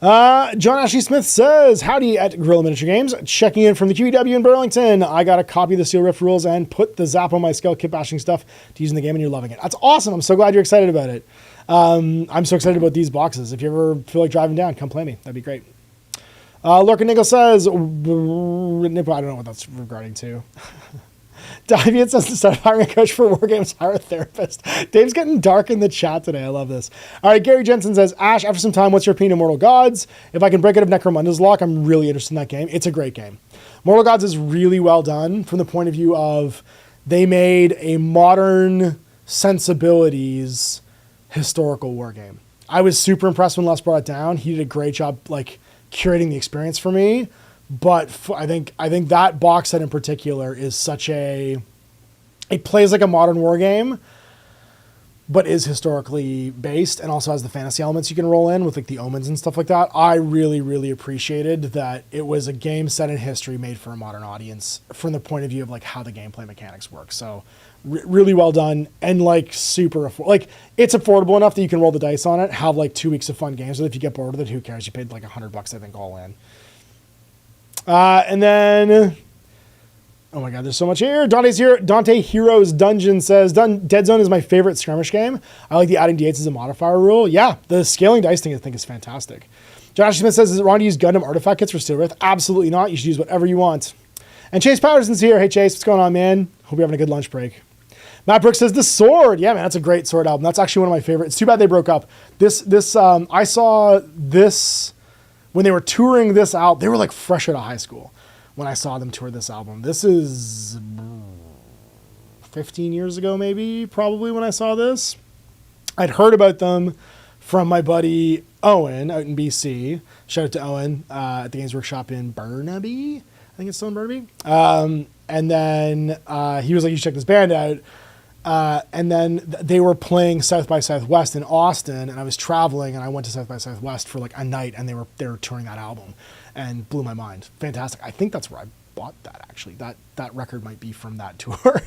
John Ashley Smith says, howdy at Gorilla Miniature Games. Checking in from the QEW in Burlington. I got a copy of the Steel Rift rules and put the zap on my scale kit bashing stuff to use in the game, and you're loving it. That's awesome. I'm so glad you're excited about it. I'm so excited about these boxes. If you ever feel like driving down, come play me. That'd be great. Lurkin Nickel says, I don't know what that's regarding to. Davian says, instead of hiring a coach for wargames, hire a therapist. Dave's getting dark in the chat today. I love this. All right, Gary Jensen says, Ash, after some time, what's your opinion of Mortal Gods? If I can break out of Necromunda's lock, I'm really interested in that game. It's a great game. Mortal Gods is really well done from the point of view of they made a modern sensibilities historical wargame. I was super impressed when Les brought it down. He did a great job like curating the experience for me. But I think that box set in particular is such it plays like a modern war game, but is historically based and also has the fantasy elements you can roll in with like the omens and stuff like that. I really, really appreciated that it was a game set in history made for a modern audience from the point of view of like how the gameplay mechanics work. So really well done and like super like it's affordable enough that you can roll the dice on it, have like 2 weeks of fun games. If you get bored with it, who cares? You paid like $100, I think, all in. And then, oh my God, there's so much here. Dante's here. Dante Heroes Dungeon says, Dead Zone is my favorite skirmish game. I like the adding d8s as a modifier rule. Yeah, the scaling dice thing I think is fantastic. Josh Smith says, is it wrong to use Gundam artifact kits for Steelwraith? Absolutely not. You should use whatever you want. And Chase Patterson's here. Hey, Chase, what's going on, man? Hope you're having a good lunch break. Matt Brooks says, The Sword. Yeah, man, that's a great Sword album. That's actually one of my favorites. It's too bad they broke up. I saw this when they were touring this out. They were like fresh out of high school when I saw them tour this album. This is 15 years ago, maybe, probably, when I saw this. I'd heard about them from my buddy Owen out in BC. Shout out to Owen at the Games Workshop in Burnaby. I think it's still in Burnaby. And then he was like, you should check this band out. And then they were playing South by Southwest in Austin, and I was traveling, and I went to South by Southwest for like a night, and they were touring that album, and blew my mind. Fantastic. I think that's where I bought that, actually. That record might be from that tour.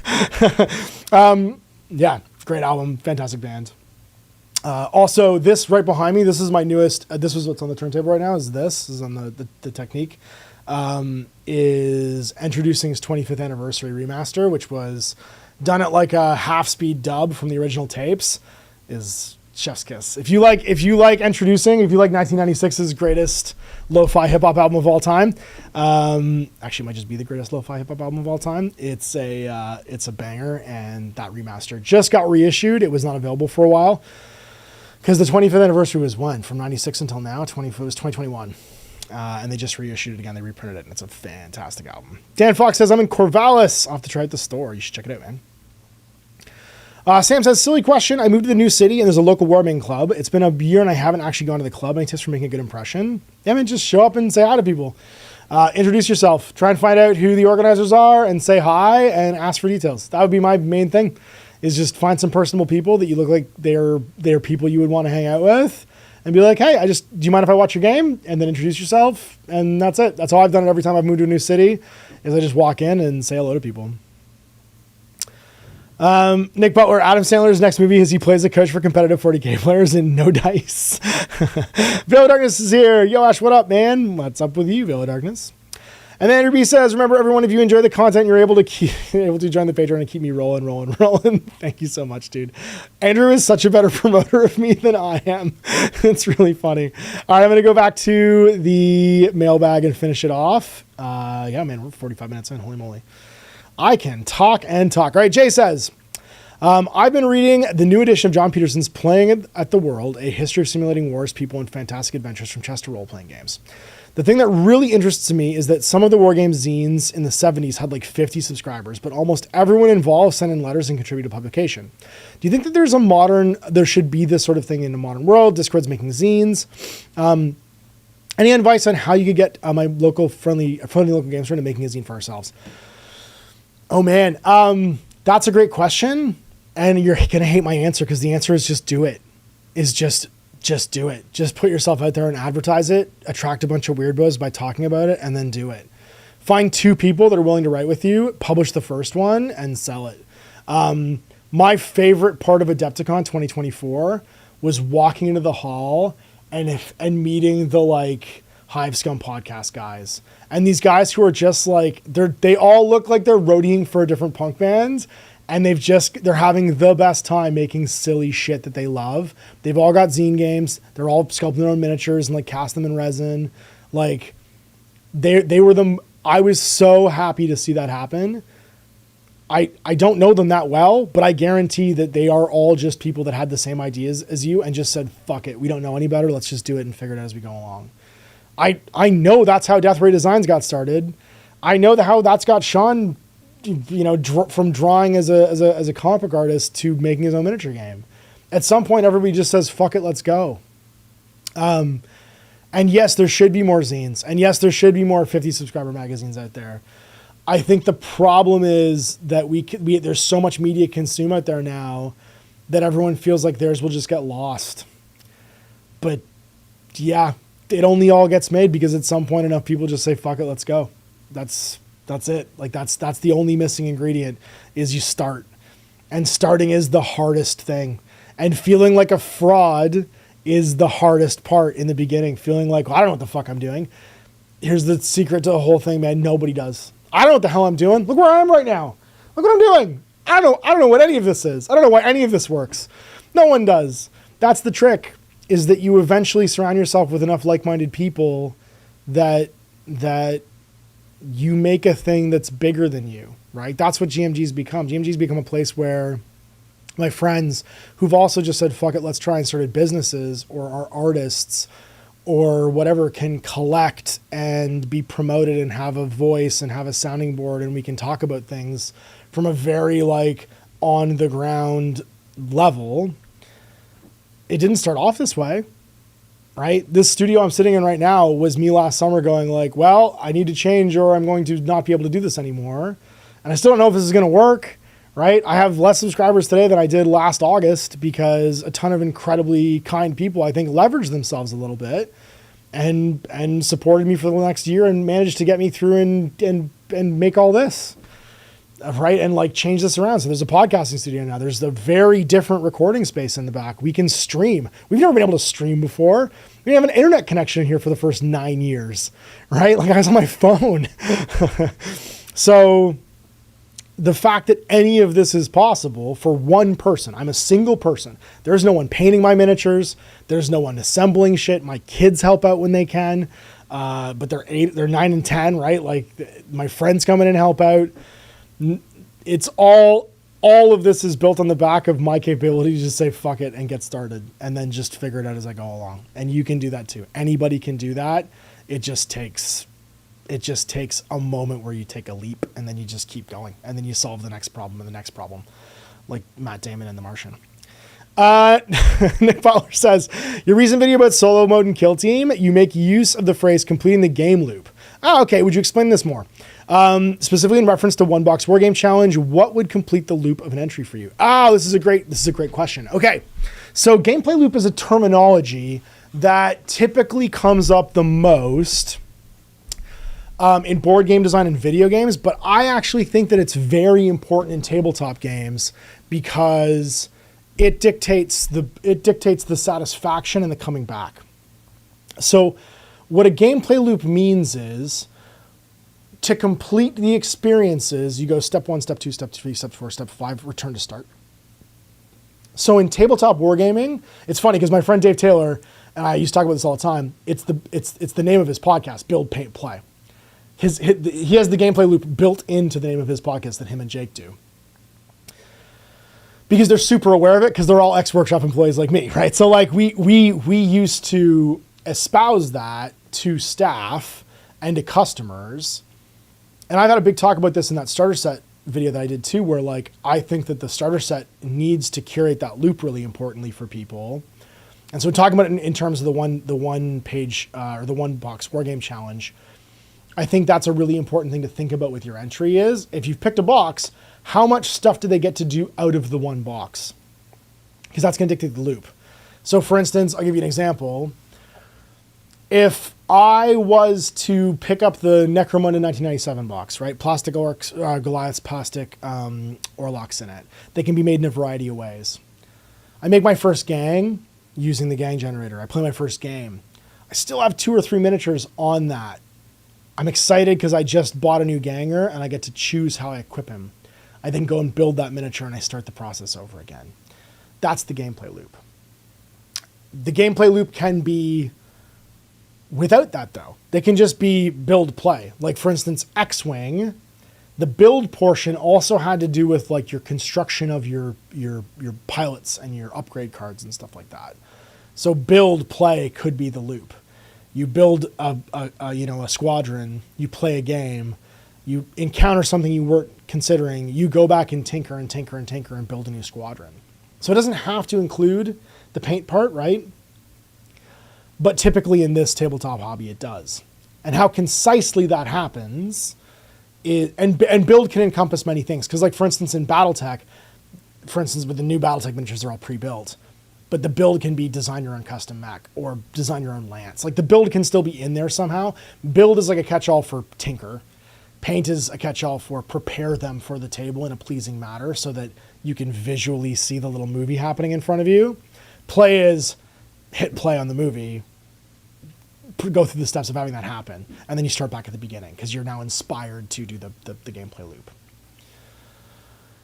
Yeah, great album, fantastic band. Also, this right behind me, this is my newest. This is what's on the turntable right now. This is on the Technique. Is introducing his 25th anniversary remaster, which was done at like a half-speed dub from the original tapes. Is chef's kiss. If you like introducing, if you like 1996's greatest lo-fi hip-hop album of all time, actually it might just be the greatest lo-fi hip-hop album of all time. It's a banger, and that remaster just got reissued. It was not available for a while because the 25th anniversary was when? From 96 until now? It was 2021. And they just reissued it again. They reprinted it, and it's a fantastic album. Dan Fox says, I'm in Corvallis. I'll have to try it at the store. You should check it out, man. Sam says, silly question. I moved to the new city, and there's a local wargaming club. It's been a year, and I haven't actually gone to the club. Any tips for making a good impression? Yeah, man, just show up and say hi to people. Introduce yourself. Try and find out who the organizers are, and say hi, and ask for details. That would be my main thing, is just find some personable people that you look like they're people you would want to hang out with. And be like, hey, do you mind if I watch your game? And then introduce yourself. And that's it. That's all I've done every time I've moved to a new city, is I just walk in and say hello to people. Nick Butler, Adam Sandler's next movie is he plays a coach for competitive 40K players in No Dice. Veil of Darkness is here. Yo, Ash, what up, man? What's up with you, Veil of Darkness? And then Andrew B says, remember, everyone, if you enjoy the content, you're able to join the Patreon and keep me rolling. Thank you so much, dude. Andrew is such a better promoter of me than I am. It's really funny. All right, I'm going to go back to the mailbag and finish it off. Yeah, man, we're 45 minutes in. Holy moly. I can talk and talk. All right, Jay says, I've been reading the new edition of John Peterson's Playing at the World, A History of Simulating Wars, People, and Fantastic Adventures from Chess to Role-Playing Games. The thing that really interests me is that some of the Wargame zines in the 70s had like 50 subscribers, but almost everyone involved sent in letters and contributed to publication. Do you think that there should be this sort of thing in the modern world? Discord's making zines. Any advice on how you could get my local friendly local game store into making a zine for ourselves? Oh man, that's a great question. And you're going to hate my answer, because the answer is just do it. Just do it. Just put yourself out there and advertise it, attract a bunch of weirdos by talking about it, and then do it. Find 2 people that are willing to write with you, publish the first one, and sell it. My favorite part of Adepticon 2024 was walking into the hall and meeting the like Hive Scum podcast guys. And these guys who are just like, they all look like they're roadieing for a different punk band. And they're having the best time making silly shit that they love. They've all got zine games. They're all sculpting their own miniatures and like cast them in resin. Like, I was so happy to see that happen. I don't know them that well, but I guarantee that they are all just people that had the same ideas as you and just said, fuck it, we don't know any better, let's just do it and figure it out as we go along. I know that's how Death Ray Designs got started. I know how that's got Sean, from drawing as a comic book artist to making his own miniature game. At some point, everybody just says, fuck it, let's go. And yes, there should be more zines. And yes, there should be more 50 subscriber magazines out there. I think the problem is that there's so much media consumed out there now that everyone feels like theirs will just get lost. But yeah, it only all gets made because at some point enough people just say, fuck it, let's go. That's it. Like that's the only missing ingredient is you start. And starting is the hardest thing. And feeling like a fraud is the hardest part in the beginning. Feeling like, well, I don't know what the fuck I'm doing. Here's the secret to the whole thing, man. Nobody does. I don't know what the hell I'm doing. Look where I am right now. Look what I'm doing. I don't know what any of this is. I don't know why any of this works. No one does. That's the trick, is that you eventually surround yourself with enough like-minded people that you make a thing that's bigger than you, right? That's what GMG's become. GMG's become a place where my friends who've also just said, fuck it, let's try and started businesses or are artists or whatever can collect and be promoted and have a voice and have a sounding board, and we can talk about things from a very on the ground level. It didn't start off this way, right? This studio I'm sitting in right now was me last summer going well, I need to change or I'm going to not be able to do this anymore. And I still don't know if this is going to work, right? I have less subscribers today than I did last August because a ton of incredibly kind people, I think, leveraged themselves a little bit and supported me for the next year and managed to get me through and make all this, right? And change this around. So there's a podcasting studio now. There's a very different recording space in the back. We can stream. We've never been able to stream before. We didn't have an internet connection here for the first 9 years, right? I was on my phone. So the fact that any of this is possible for one person, I'm a single person. There's no one painting my miniatures. There's no one assembling shit. My kids help out when they can. But they're 9 and 10, right? My friends come in and help out. It's all of this is built on the back of my capability to just say, fuck it and get started and then just figure it out as I go along. And you can do that too. Anybody can do that. It just takes a moment where you take a leap and then you just keep going and then you solve the next problem and the next problem, like Matt Damon in The Martian. Nick Fowler says, your recent video about solo mode and kill team, you make use of the phrase completing the game loop. Okay. Would you explain this more? Specifically in reference to One Box Wargame Challenge, what would complete the loop of an entry for you? This is a great question. Okay. So gameplay loop is a terminology that typically comes up the most in board game design and video games, but I actually think that it's very important in tabletop games because it dictates the satisfaction and the coming back. So what a gameplay loop means is to complete the experiences, you go step 1, step 2, step 3, step 4, step 5, return to start. So in tabletop wargaming, it's funny because my friend Dave Taylor and I used to talk about this all the time. It's the name of his podcast, Build, Paint, Play. He has the gameplay loop built into the name of his podcast that him and Jake do. Because they're super aware of it because they're all ex-workshop employees like me, right? So we used to espouse that to staff and to customers. And I've had a big talk about this in that starter set video that I did too, where I think that the starter set needs to curate that loop really importantly for people. And so talking about it in terms of the one page or the One Box Wargame Challenge, I think that's a really important thing to think about with your entry is if you've picked a box, how much stuff do they get to do out of the one box? Because that's going to dictate the loop. So for instance, I'll give you an example. If I was to pick up the Necromunda 1997 box, right? Plastic orcs, Goliaths, plastic Orlocks in it. They can be made in a variety of ways. I make my first gang using the gang generator. I play my first game. I still have 2 or 3 miniatures on that. I'm excited because I just bought a new ganger and I get to choose how I equip him. I then go and build that miniature and I start the process over again. That's the gameplay loop. The gameplay loop can be Without that, though, they can just be build play. Like, for instance, X-Wing, the build portion also had to do with like your construction of your pilots and your upgrade cards and stuff like that. So build play could be the loop. You build a squadron, you play a game, you encounter something you weren't considering, you go back and tinker and tinker and tinker and build a new squadron. So it doesn't have to include the paint part, right? But typically in this tabletop hobby, it does. And how concisely that happens is, and build can encompass many things. Because like, for instance, in Battletech, for instance, with the new Battletech miniatures, they're all pre-built. But the build can be design your own custom mech or design your own lance. Like the build can still be in there somehow. Build is like a catch-all for tinker. Paint is a catch-all for prepare them for the table in a pleasing manner so that you can visually see the little movie happening in front of you. Play is hit play on the movie, go through the steps of having that happen, and then you start back at the beginning because you're now inspired to do the gameplay loop.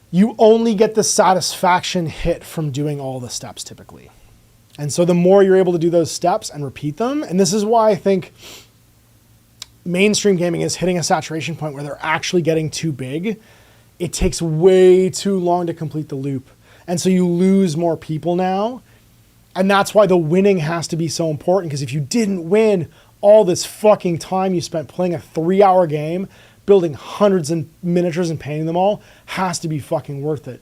You only get the satisfaction hit from doing all the steps typically. And so the more you're able to do those steps and repeat them, and this is why I think mainstream gaming is hitting a saturation point where they're actually getting too big. It takes way too long to complete the loop. And so you lose more people now. And that's why the winning has to be so important, because if you didn't win all this fucking time you spent playing a 3-hour game, building hundreds of miniatures and painting them all, has to be fucking worth it.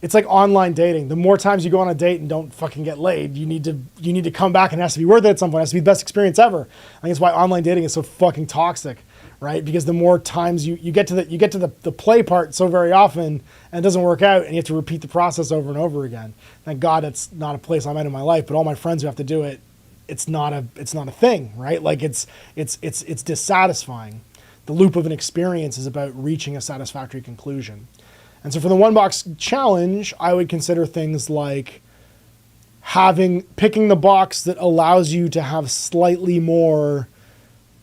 It's like online dating. The more times you go on a date and don't fucking get laid, you need to come back, and it has to be worth it at some point. It has to be the best experience ever. I think that's why online dating is so fucking toxic, right? Because the more times you get to the play part so very often and it doesn't work out, and you have to repeat the process over and over again. Thank God it's not a place I'm at in my life, but all my friends who have to do it, it's not a thing, right? Like it's dissatisfying. The loop of an experience is about reaching a satisfactory conclusion. And so for the one box challenge, I would consider things like picking the box that allows you to have slightly more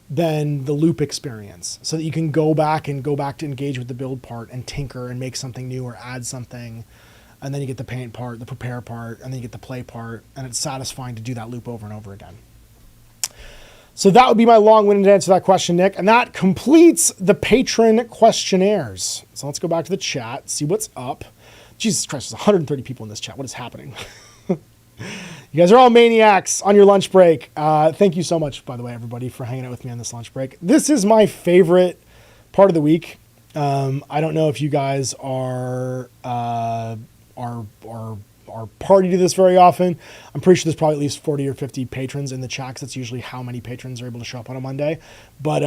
than the loop experience, so that you can go back to engage with the build part and tinker and make something new or add something. And then you get the paint part, the prepare part, and then you get the play part, and it's satisfying to do that loop over and over again. So that would be my long-winded answer to that question, Nick. And that completes the patron questionnaires. So let's go back to the chat, see what's up. Jesus Christ, there's 130 people in this chat. What is happening? You guys are all maniacs on your lunch break. Thank you so much, by the way, everybody, for hanging out with me on this lunch break. This is my favorite part of the week. I don't know if you guys are party to this very often. I'm pretty sure there's probably at least 40 or 50 patrons in the chat, 'cause that's usually how many patrons are able to show up on a Monday. But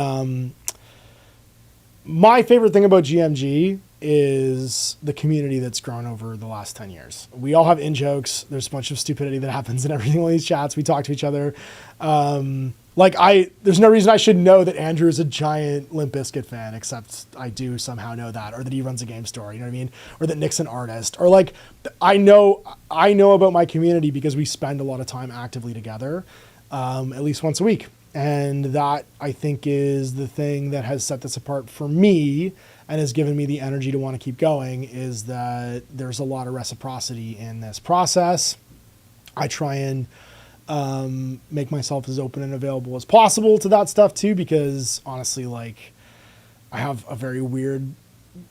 my favorite thing about GMG is the community that's grown over the last 10 years. We all have in-jokes. There's a bunch of stupidity that happens in every single of these chats. We talk to each other. There's no reason I should know that Andrew is a giant Limp Bizkit fan, except I do somehow know that, or that he runs a game store, you know what I mean? Or that Nick's an artist, or like, I know about my community because we spend a lot of time actively together, at least once a week. And that, I think, is the thing that has set this apart for me and has given me the energy to want to keep going, is that there's a lot of reciprocity in this process. I try and make myself as open and available as possible to that stuff too, because honestly, like, I have a very weird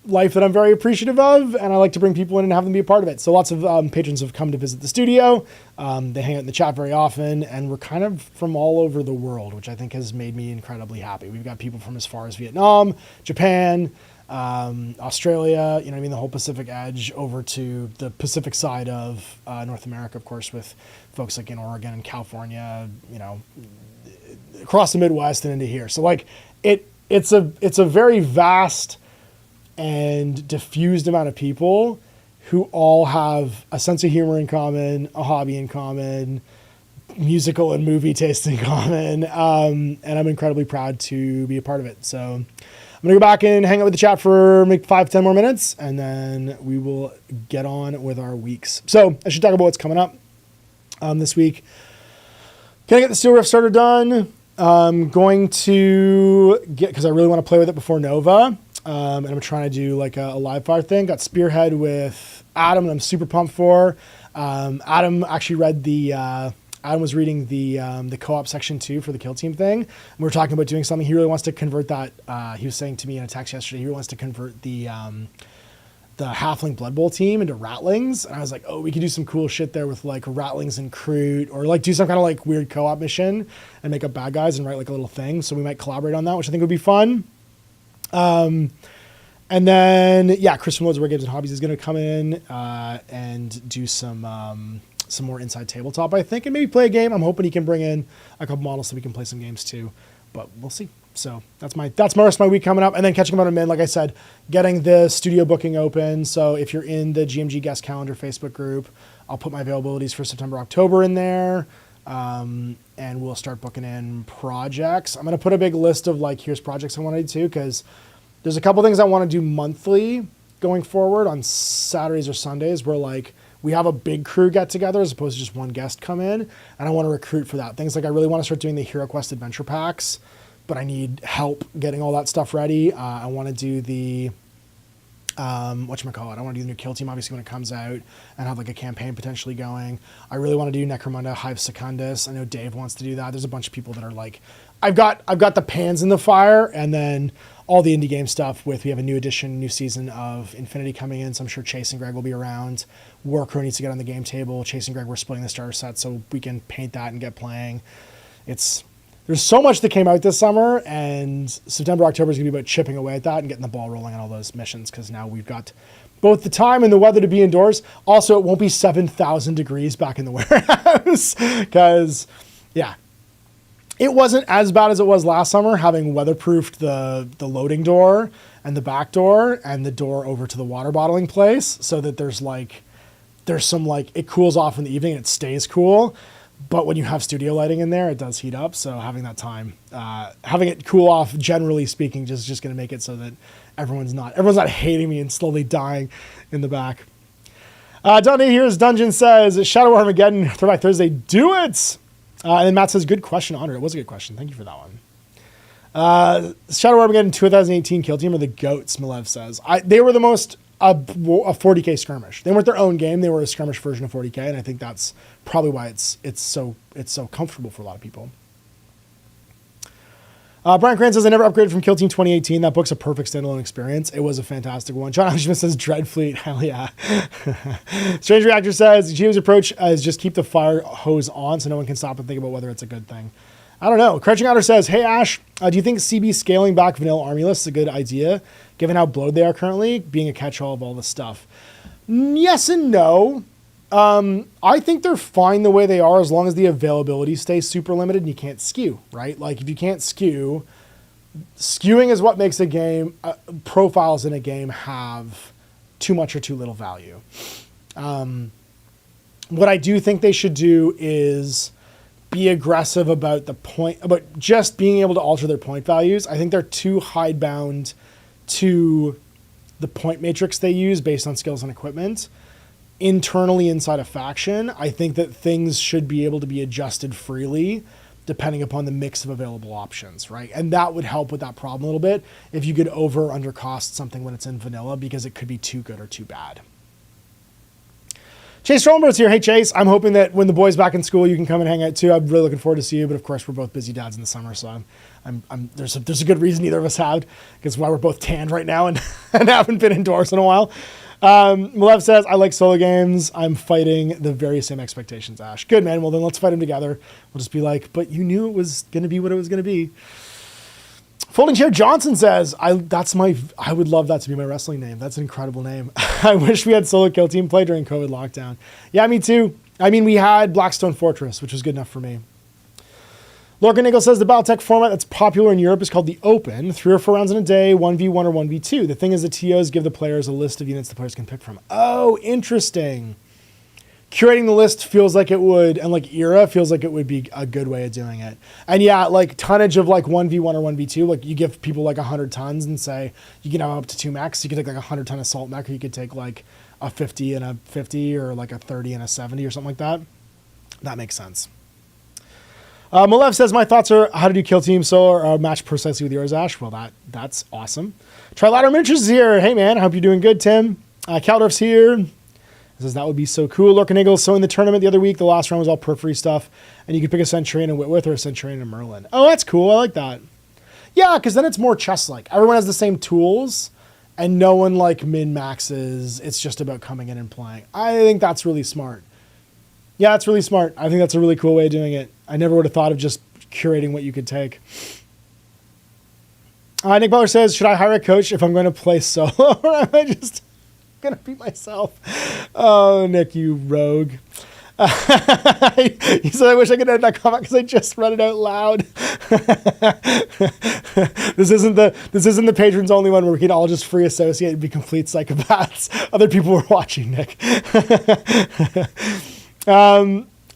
life that I'm very appreciative of, and I like to bring people in and have them be a part of it. So lots of patrons have come to visit the studio. They hang out in the chat very often, and we're kind of from all over the world, which I think has made me incredibly happy. We've got people from as far as Vietnam, Japan, Australia, you know what I mean, the whole Pacific edge over to the Pacific side of North America, of course, with folks like in Oregon and California, you know, across the Midwest and into here. So like it's a very vast and diffused amount of people who all have a sense of humor in common, a hobby in common, musical and movie taste in common, and I'm incredibly proud to be a part of it. So I'm going to go back and hang out with the chat for maybe 5-10 more minutes, and then we will get on with our weeks. So I should talk about what's coming up this week. Can I get the Steel Rift starter done? I'm going to get, because I really want to play with it before Nova, and I'm trying to do like a live fire thing. Got Spearhead with Adam, and I'm super pumped for. Adam actually read the Adam was reading the co-op section 2 for the Kill Team thing. And we were talking about doing something. He really wants to convert that. He was saying to me in a text yesterday, he really wants to convert the Halfling Blood Bowl team into Ratlings. And I was like, oh, we could do some cool shit there with like Ratlings and Kroot, or like do some kind of like weird co-op mission and make up bad guys and write like a little thing. So we might collaborate on that, which I think would be fun. And then, yeah, Chris from Loads of War Games and Hobbies is going to come in and do some more inside tabletop, I think, and maybe play a game. I'm hoping he can bring in a couple models so we can play some games too, but we'll see. So that's my rest of my week coming up, and then catching up on admin, like I said, getting the studio booking open. So if you're in the GMG guest calendar Facebook group, I'll put my availabilities for September, October in there, and we'll start booking in projects. I'm going to put a big list of like, here's projects I want to do too, because there's a couple things I want to do monthly going forward on Saturdays or Sundays where like we have a big crew get together as opposed to just one guest come in, and I want to recruit for that. Things like I really want to start doing the Hero Quest adventure packs, but I need help getting all that stuff ready. I want to do the whatchamacallit, I want to do the new Kill Team obviously when it comes out and have like a campaign potentially going. I really want to do Necromunda Hive Secundus. I know Dave wants to do that. There's a bunch of people that are like, I've got the pans in the fire, and then all the indie game stuff we have a new edition, new season of Infinity coming in, so I'm sure Chase and Greg will be around. Warcrow needs to get on the game table. Chase and Greg, we're splitting the starter set so we can paint that and get playing. There's so much that came out this summer, and September, October is going to be about chipping away at that and getting the ball rolling on all those missions, because now we've got both the time and the weather to be indoors. Also, it won't be 7,000 degrees back in the warehouse, because, yeah, it wasn't as bad as it was last summer, having weatherproofed the loading door and the back door and the door over to the water bottling place, so that there's some like, it cools off in the evening and it stays cool. But when you have studio lighting in there, it does heat up. So having that time, having it cool off, generally speaking, just going to make it so that everyone's not hating me and slowly dying in the back. Donnie here's Dungeon says, Shadow Armageddon, Throwback Thursday, do it! And then Matt says, good question, Honor. It was a good question. Thank you for that one. Shadow Armageddon 2018 Kill Team are the GOATs, Malev says. They were the most a 40k skirmish. They weren't their own game. They were a skirmish version of 40k, and I think that's probably why it's so comfortable for a lot of people. Brian Cran says, I never upgraded from Kill Team 2018. That book's a perfect standalone experience. It was a fantastic one. John Ashman says, Dreadfleet. Hell yeah. Strange Reactor says, Gio's approach is just keep the fire hose on so no one can stop and think about whether it's a good thing. I don't know. Crouching Otter says, hey, Ash, do you think CB scaling back vanilla army lists is a good idea, given how bloated they are currently, being a catch-all of all this stuff? Yes and no. I think they're fine the way they are as long as the availability stays super limited and you can't skew, right? Like, if you can't skew, skewing is what makes a game, profiles in a game have too much or too little value. What I do think they should do is be aggressive about about just being able to alter their point values. I think they're too hidebound to the point matrix they use based on skills and equipment. Internally inside a faction, I think that things should be able to be adjusted freely depending upon the mix of available options, right? And that would help with that problem a little bit if you could over or under cost something when it's in vanilla, because it could be too good or too bad. Chase Stromberg's here. Hey, Chase. I'm hoping that when the boys back in school, you can come and hang out too. I'm really looking forward to see you. But of course, we're both busy dads in the summer, so there's a good reason neither of us have, because why we're both tanned right now and haven't been indoors in a while. Malev says, I like solo games. I'm fighting the very same expectations, Ash. Good, man. Well, then let's fight them together. We'll just be like, but you knew it was going to be what it was going to be. Folding Chair Johnson says, I would love that to be my wrestling name. That's an incredible name. I wish we had solo kill team play during COVID lockdown. Yeah, me too. I mean, we had Blackstone Fortress, which was good enough for me. Lorcan Eagle says the Battletech format that's popular in Europe is called the Open. 3 or 4 rounds in a day, 1v1 or 1v2. The thing is the TOs give the players a list of units the players can pick from. Oh, interesting. Curating the list feels like it would, and like era feels like it would be a good way of doing it. And yeah, like tonnage of like 1v1 or 1v2, like you give people like 100 tons and say you can have up to 2 mechs. You could take like 100 ton assault mech, or you could take like a 50 and a 50, or like a 30 and a 70 or something like that. That makes sense. Malev says, my thoughts are how to do kill team solo or match precisely with yours, Ash. Well, that's awesome. Trilateral Miniatures is here. Hey, man. I hope you're doing good, Tim. Caldorf's here. It says that would be so cool. Lurkin Eagle. So in the tournament the other week, the last round was all periphery stuff, and you could pick a Centurion and Whitworth or a Centurion and Merlin. Oh, that's cool. I like that. Yeah, because then it's more chess-like. Everyone has the same tools, and no one like min-maxes. It's just about coming in and playing. I think that's really smart. Yeah, that's really smart. I think that's a really cool way of doing it. I never would have thought of just curating what you could take. Nick Butler says, should I hire a coach if I'm going to play solo, or am I just going to beat myself? Oh, Nick, you rogue. He said, I wish I could end that comment because I just read it out loud. This isn't the patrons only one where we can all just free associate and be complete psychopaths. Other people were watching, Nick.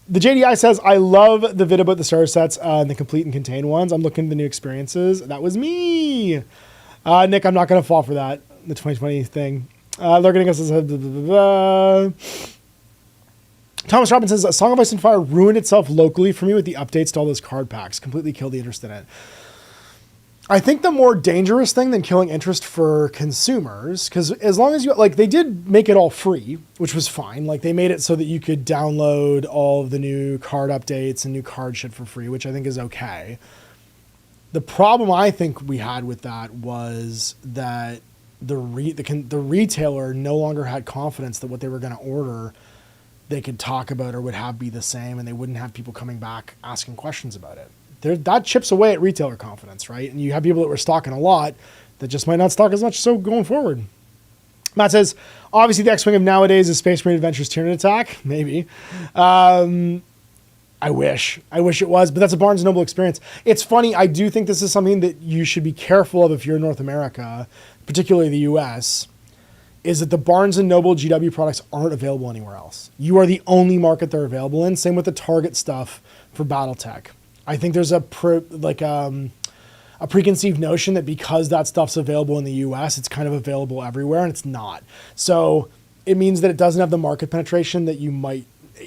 The JDI says, I love the vid about the starter sets and the complete and contain ones. I'm looking at the new experiences. That was me. Nick, I'm not going to fall for that, the 2020 thing. Lurking Eagle says, blah, blah, blah, blah. Thomas Robbins says, Song of Ice and Fire ruined itself locally for me with the updates to all those card packs. Completely killed the interest in it. I think the more dangerous thing than killing interest for consumers, because as long as you, like, they did make it all free, which was fine. Like, they made it so that you could download all of the new card updates and new card shit for free, which I think is okay. The problem I think we had with that was that the retailer no longer had confidence that what they were going to order they could talk about or would have be the same, and they wouldn't have people coming back asking questions about it. That chips away at retailer confidence, right? And you have people that were stocking a lot that just might not stock as much so going forward. Matt says, obviously the X-Wing of nowadays is Space Marine Adventures Tyranid Attack. Maybe. I wish it was, but that's a Barnes & Noble experience. It's funny. I do think this is something that you should be careful of if you're in North America, particularly the US, is that the Barnes & Noble GW products aren't available anywhere else. You are the only market they're available in. Same with the Target stuff for BattleTech. I think there's a preconceived notion that because that stuff's available in the US, it's kind of available everywhere, and it's not. So it means that it doesn't have the market penetration that you might.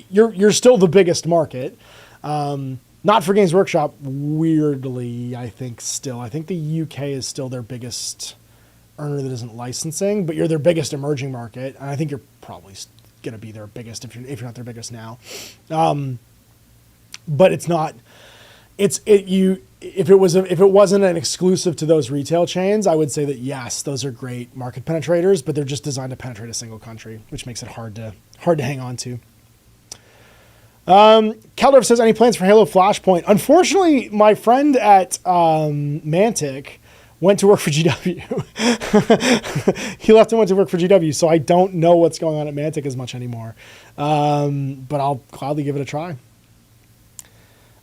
You're still the biggest market. Not for Games Workshop, weirdly, I think still. I think the UK is still their biggest earner that isn't licensing, but you're their biggest emerging market, and I think you're probably going to be their biggest if you're not their biggest now. But it's not. If it wasn't an exclusive to those retail chains, I would say that yes, those are great market penetrators, but they're just designed to penetrate a single country, which makes it hard to hang on to. Keldorf says, any plans for Halo Flashpoint? Unfortunately, my friend at Mantic went to work for GW. He left and went to work for GW, so I don't know what's going on at Mantic as much anymore. But I'll gladly give it a try.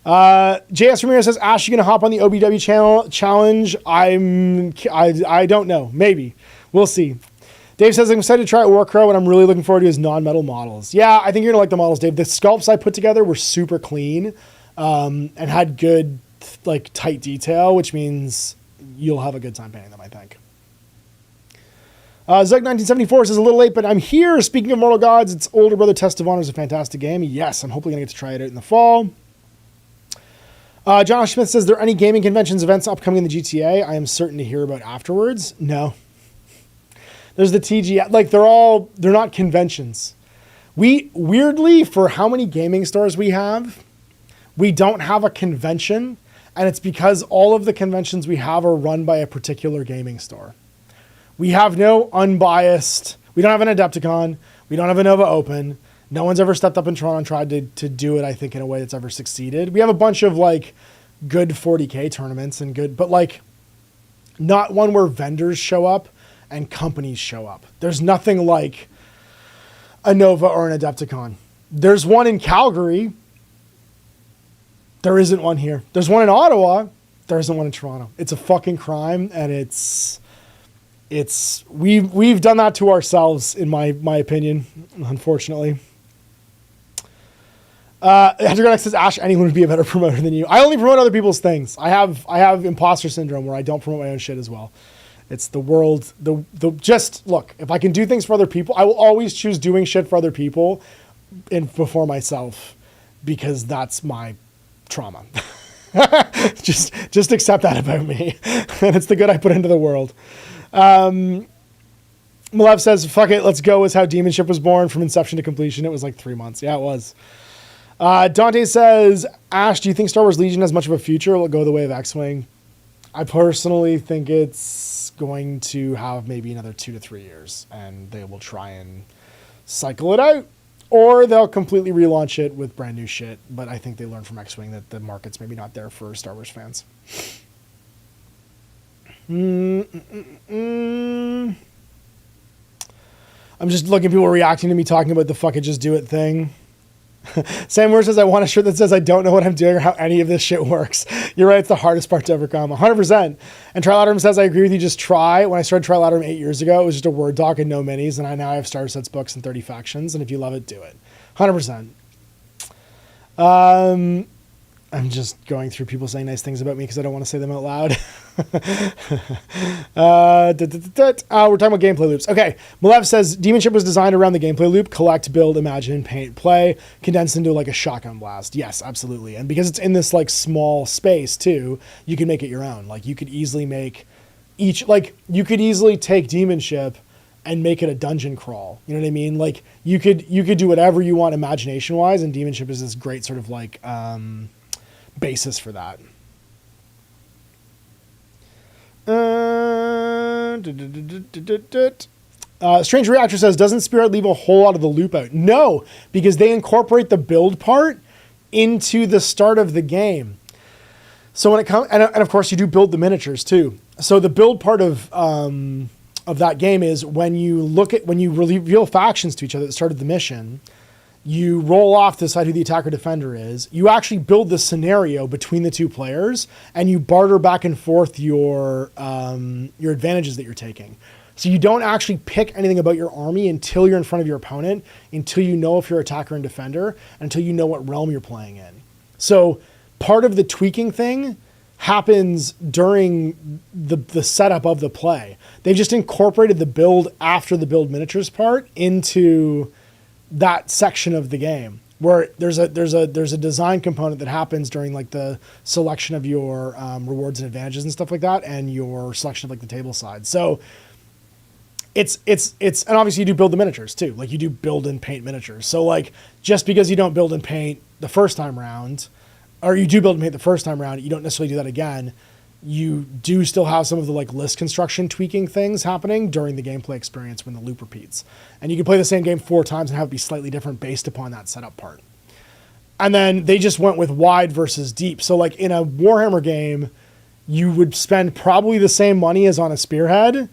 JS Ramirez says, Ash, you gonna hop on the OBW challenge? I don't know. Maybe. We'll see. Dave says, I'm excited to try out Warcrow, and I'm really looking forward to his non-metal models. Yeah, I think you're gonna like the models, Dave. The sculpts I put together were super clean, and had good, like, tight detail, which means you'll have a good time painting them, I think. Zug1974 says, a little late, but I'm here. Speaking of Mortal Gods, its older brother Test of Honor is a fantastic game. Yes, I'm hopefully gonna get to try it out in the fall. John Smith says, there any gaming conventions events upcoming in the GTA I am certain to hear about afterwards? No. There's the TG, like they're not conventions. We, weirdly, for how many gaming stores we have, we don't have a convention, and it's because all of the conventions we have are run by a particular gaming store. We have no unbiased, we don't have an Adepticon, we don't have a Nova Open. No one's ever stepped up in Toronto and tried to do it, I think, in a way that's ever succeeded. We have a bunch of, like, good 40K tournaments and good, but, like, not one where vendors show up and companies show up. There's nothing like a Nova or an Adepticon. There's one in Calgary. There isn't one here. There's one in Ottawa. There isn't one in Toronto. It's a fucking crime, and we've done that to ourselves, in my opinion, unfortunately. Andrew Gunnock says, Ash, anyone would be a better promoter than you. I only promote other people's things. I have imposter syndrome where I don't promote my own shit as well. It's the world, just look, if I can do things for other people, I will always choose doing shit for other people before myself, because that's my trauma. just accept that about me. And it's the good I put into the world. Malev says, fuck it, let's go, is how Demonship was born from inception to completion. It was like 3 months. Yeah, it was. Dante says, Ash, do you think Star Wars Legion has much of a future, or will it go the way of X-Wing? I personally think it's going to have maybe another 2 to 3 years, and they will try and cycle it out, or they'll completely relaunch it with brand new shit. But I think they learned from X-Wing that the market's maybe not there for Star Wars fans. I'm just looking at people reacting to me talking about the fuck it, just do it thing. Sam Moore says, I want a shirt that says I don't know what I'm doing or how any of this shit works. You're right, it's the hardest part to overcome. 100%. And Trilaterum says, I agree with you, just try. When I started Trilaterum 8 years ago, it was just a Word doc and no minis, and now I have Star Sets books and 30 factions, and if you love it, do it. 100%. I'm just going through people saying nice things about me because I don't want to say them out loud. We're talking about gameplay loops. Okay, Malev says, Demonship was designed around the gameplay loop: collect, build, imagine, paint, play, condensed into like a shotgun blast. Yes, absolutely. And because it's in this like small space too, you can make it your own. Like you could easily make you could easily take Demonship and make it a dungeon crawl. You know what I mean? Like you could do whatever you want imagination wise, and Demonship is this great sort of like basis for that. Strange Reactor says, doesn't Spirit leave a whole lot of the loop out? No, because they incorporate the build part into the start of the game. So when it comes, and of course you do build the miniatures too. So the build part of that game is when you reveal factions to each other at the start of the mission, you roll off to decide who the attacker defender is. You actually build the scenario between the two players, and you barter back and forth your advantages that you're taking. So you don't actually pick anything about your army until you're in front of your opponent, until you know if you're attacker and defender, until you know what realm you're playing in. So part of the tweaking thing happens during the setup of the play. They've just incorporated the build after the build miniatures part into that section of the game, where there's a design component that happens during like the selection of your rewards and advantages and stuff like that, and your selection of like the table side. So it's and obviously you do build the miniatures too. Like you do build and paint miniatures. So like just because you don't build and paint the first time round, or you do build and paint the first time round, you don't necessarily do that again. You do still have some of the like list construction tweaking things happening during the gameplay experience when the loop repeats. And you can play the same game 4 times and have it be slightly different based upon that setup part. And then they just went with wide versus deep. So like in a Warhammer game, you would spend probably the same money as on a Spearhead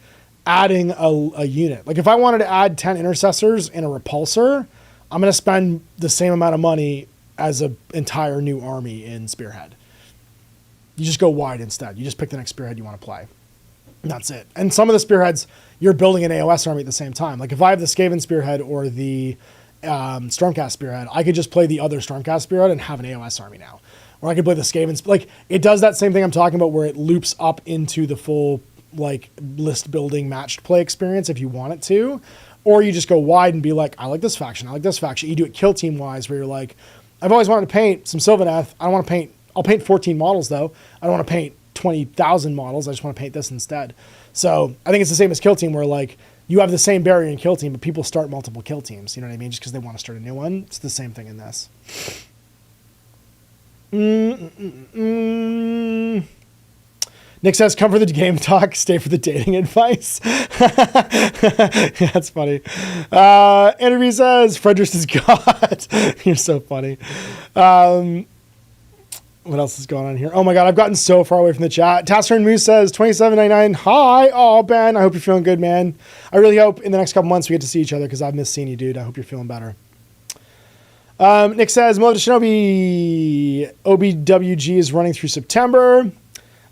adding a unit. Like if I wanted to add 10 intercessors in a repulsor, I'm going to spend the same amount of money as an entire new army in Spearhead. You just go wide instead. You just pick the next Spearhead you want to play. And that's it. And some of the Spearheads, you're building an AOS army at the same time. Like if I have the Skaven Spearhead or the Stormcast Spearhead, I could just play the other Stormcast Spearhead and have an AOS army now. Or I could play the Skaven. Like it does that same thing I'm talking about where it loops up into the full like list building matched play experience if you want it to. Or you just go wide and be like, I like this faction. I like this faction. You do it kill team wise where you're like, I've always wanted to paint some Sylvaneth. I don't want to paint. I'll paint 14 models though. I don't want to paint 20,000 models. I just want to paint this instead. So I think it's the same as Kill Team where like you have the same barrier in Kill Team, but people start multiple Kill Teams. You know what I mean? Just because they want to start a new one. It's the same thing in this. Nick says, come for the game talk, stay for the dating advice. Yeah, that's funny. Interview says, Frederick is God. You're so funny. What else is going on here? Oh my God, I've gotten so far away from the chat. Tasker Moose says, $27.99. Hi. Oh, Ben, I hope you're feeling good, man. I really hope in the next couple months we get to see each other because I've missed seeing you, dude. I hope you're feeling better. Nick says, Melody Shinobi OBWG is running through September.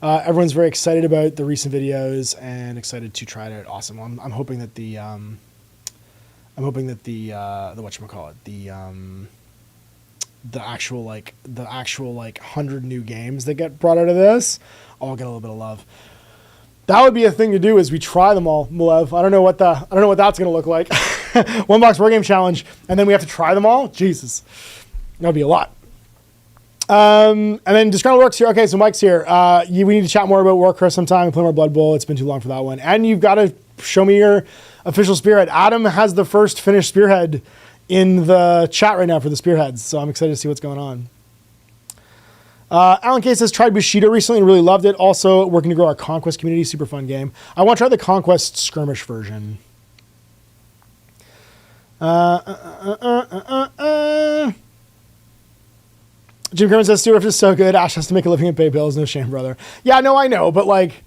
Everyone's very excited about the recent videos and excited to try it out. Awesome. I'm hoping that the whatchamacallit, the actual 100 new games that get brought out of this all get a little bit of love. That would be a thing to do is we try them all, Malev. I don't know what that's going to look like. One box wargame challenge, and then we have to try them all. Jesus, that would be a lot. And then Disgruntled Works here. Okay, so Mike's here. We need to chat more about Warcraft sometime and play more Blood Bowl. It's been too long for that one. And you've got to show me your official spearhead. Adam has the first finished spearhead in the chat right now for the spearheads, so I'm excited to see what's going on. Alan K says, tried Bushido recently and really loved it. Also working to grow our Conquest community. Super fun game. I want to try the Conquest skirmish version. Jim Kerman says, Steel Rift is so good. Ash has to make a living and pay bills. No shame, brother. Yeah, no, I know. But like,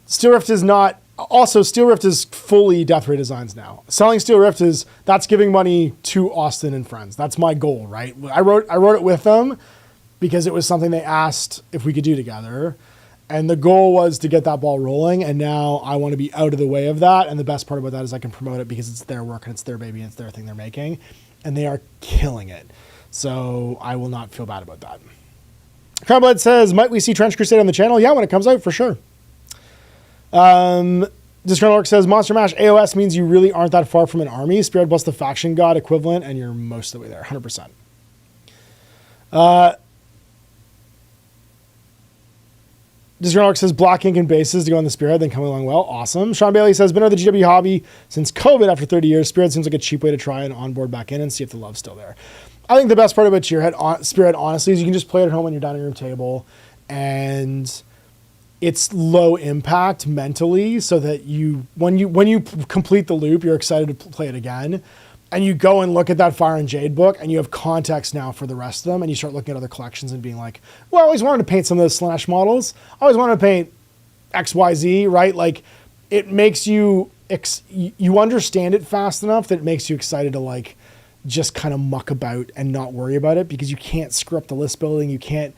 Steel Rift is not... Also, Steel Rift is fully Death Ray Designs now. Selling Steel Rift is... That's giving money to Austin and friends. That's my goal, right? I wrote it with them because it was something they asked if we could do together. And the goal was to get that ball rolling. And now I want to be out of the way of that. And the best part about that is I can promote it because it's their work and it's their baby and it's their thing they're making. And they are killing it. So I will not feel bad about that. Crownblood says, might we see Trench Crusade on the channel? Yeah, when it comes out, for sure. Discount says, Monster Mash AOS means you really aren't that far from an army. Spearhead plus the faction god equivalent, and you're most of the way there, 100%. Discount says, black ink and bases to go on the Spearhead, then coming along well. Awesome. Sean Bailey says, been on the GW hobby since COVID after 30 years. Spearhead seems like a cheap way to try and onboard back in and see if the love's still there. I think the best part about Spearhead, honestly, is you can just play it at home on your dining room table, and it's low impact mentally, so that when you complete the loop, you're excited to play it again, and you go and look at that Fire and Jade book, and you have context now for the rest of them, and you start looking at other collections and being like, well, I always wanted to paint some of those Slash models. I always wanted to paint XYZ, right? Like, it makes you understand it fast enough that it makes you excited to like just kind of muck about and not worry about it, because you can't screw up the list building. You can't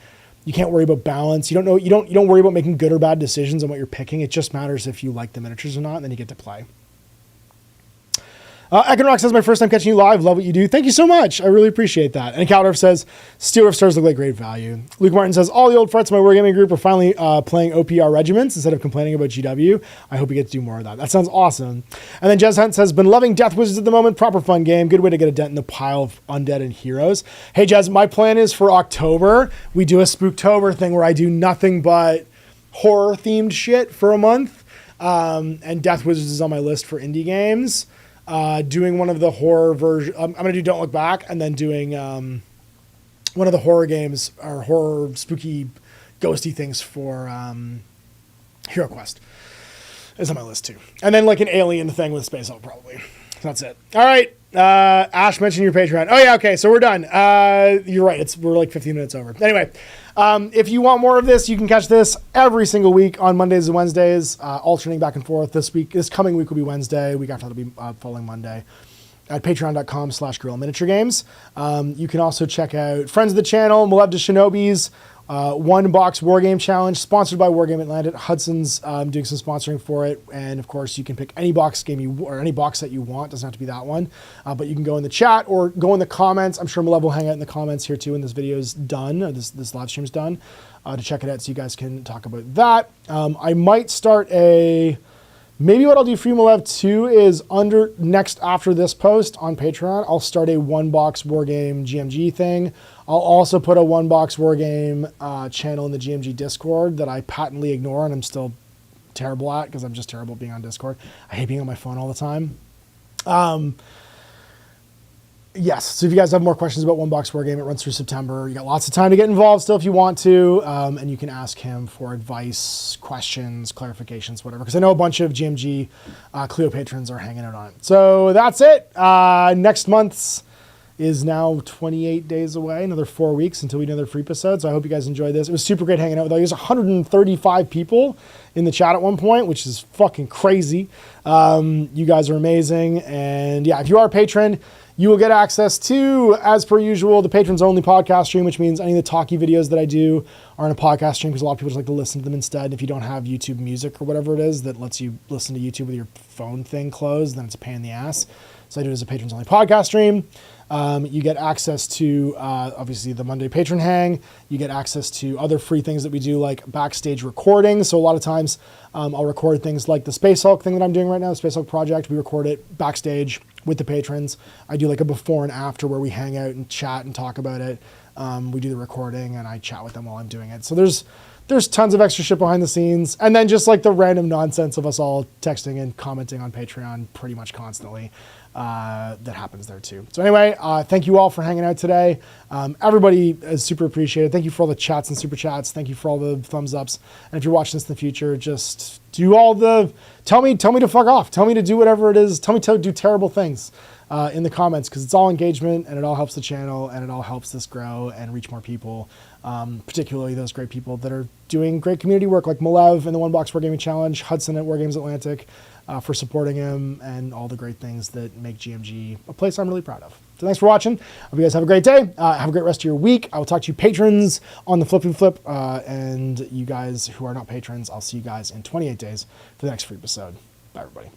worry about balance. You don't worry about making good or bad decisions on what you're picking. It just matters if you like the miniatures or not, and then you get to play. Ekenrock says, my first time catching you live. Love what you do. Thank you so much. I really appreciate that. And Caldorf says, Steel Rift stars look like great value. Luke Martin says, all the old farts in my wargaming group are finally playing OPR regiments instead of complaining about GW. I hope we get to do more of that. That sounds awesome. And then Jez Hunt says, been loving Death Wizards at the moment. Proper fun game. Good way to get a dent in the pile of undead and heroes. Hey, Jez, my plan is for October, we do a Spooktober thing where I do nothing but horror-themed shit for a month. And Death Wizards is on my list for indie games. Doing one of the horror version. I'm going to do Don't Look Back, and then doing one of the horror games or horror spooky ghosty things for Hero Quest is on my list too. And then like an alien thing with Space Hulk probably. That's it. All right. Ash mentioned your Patreon. Oh yeah. Okay. So we're done. You're right. We're like 15 minutes over. Anyway, if you want more of this, you can catch this every single week on Mondays and Wednesdays, alternating back and forth. This coming week will be Wednesday. Week after that'll be following Monday at patreon.com/Guerrilla Miniature Games. You can also check out friends of the channel, Malev to Shinobis, One Box Wargame Challenge, sponsored by Wargame Atlanta. Hudson's doing some sponsoring for it, and of course you can pick any box game or any box that you want. Doesn't have to be that one, but you can go in the chat or go in the comments. I'm sure Malev will hang out in the comments here too when this video is done, or this live stream is done, to check it out so you guys can talk about that. I might start maybe what I'll do for you, Malev, too, is after this post on Patreon, I'll start a One Box Wargame GMG thing. I'll also put a One Box Wargame channel in the GMG Discord that I patently ignore and I'm still terrible at because I'm just terrible at being on Discord. I hate being on my phone all the time. Yes, so if you guys have more questions about One Box Wargame, it runs through September. You got lots of time to get involved still if you want to, and you can ask him for advice, questions, clarifications, whatever, because I know a bunch of GMG CLEOPATRONs are hanging out on it. So that's it. Next month's is now 28 days away, another 4 weeks until we do another free episode. So I hope you guys enjoyed this. It was super great hanging out with all you. There's 135 people in the chat at one point, which is fucking crazy. You guys are amazing. And yeah, if you are a patron, you will get access to, as per usual, the patrons only podcast stream, which means any of the talkie videos that I do are in a podcast stream because a lot of people just like to listen to them instead. If you don't have YouTube Music or whatever it is that lets you listen to YouTube with your phone thing closed, then it's a pain in the ass. So I do it as a patrons only podcast stream. You get access to, obviously, the Monday Patron Hang. You get access to other free things that we do, like backstage recording. So a lot of times I'll record things like the Space Hulk thing that I'm doing right now, the Space Hulk project. We record it backstage with the patrons. I do like a before and after where we hang out and chat and talk about it. We do the recording and I chat with them while I'm doing it. So there's there's tons of extra shit behind the scenes. And then just like the random nonsense of us all texting and commenting on Patreon pretty much constantly. That happens there too. So anyway, thank you all for hanging out today. Everybody is super appreciated. Thank you for all the chats and super chats. Thank you for all the thumbs ups. And if you're watching this in the future, just do all the, tell me to fuck off. Tell me to do whatever it is. Tell me to do terrible things in the comments, because it's all engagement and it all helps the channel and it all helps this grow and reach more people. Particularly those great people that are doing great community work like Malev and the One Box Wargaming Challenge, Hudson at Wargames Atlantic, for supporting him, and all the great things that make GMG a place I'm really proud of. So thanks for watching. Hope you guys have a great day. Have a great rest of your week. I will talk to you patrons on the Flipping Flip, and you guys who are not patrons, I'll see you guys in 28 days for the next free episode. Bye, everybody.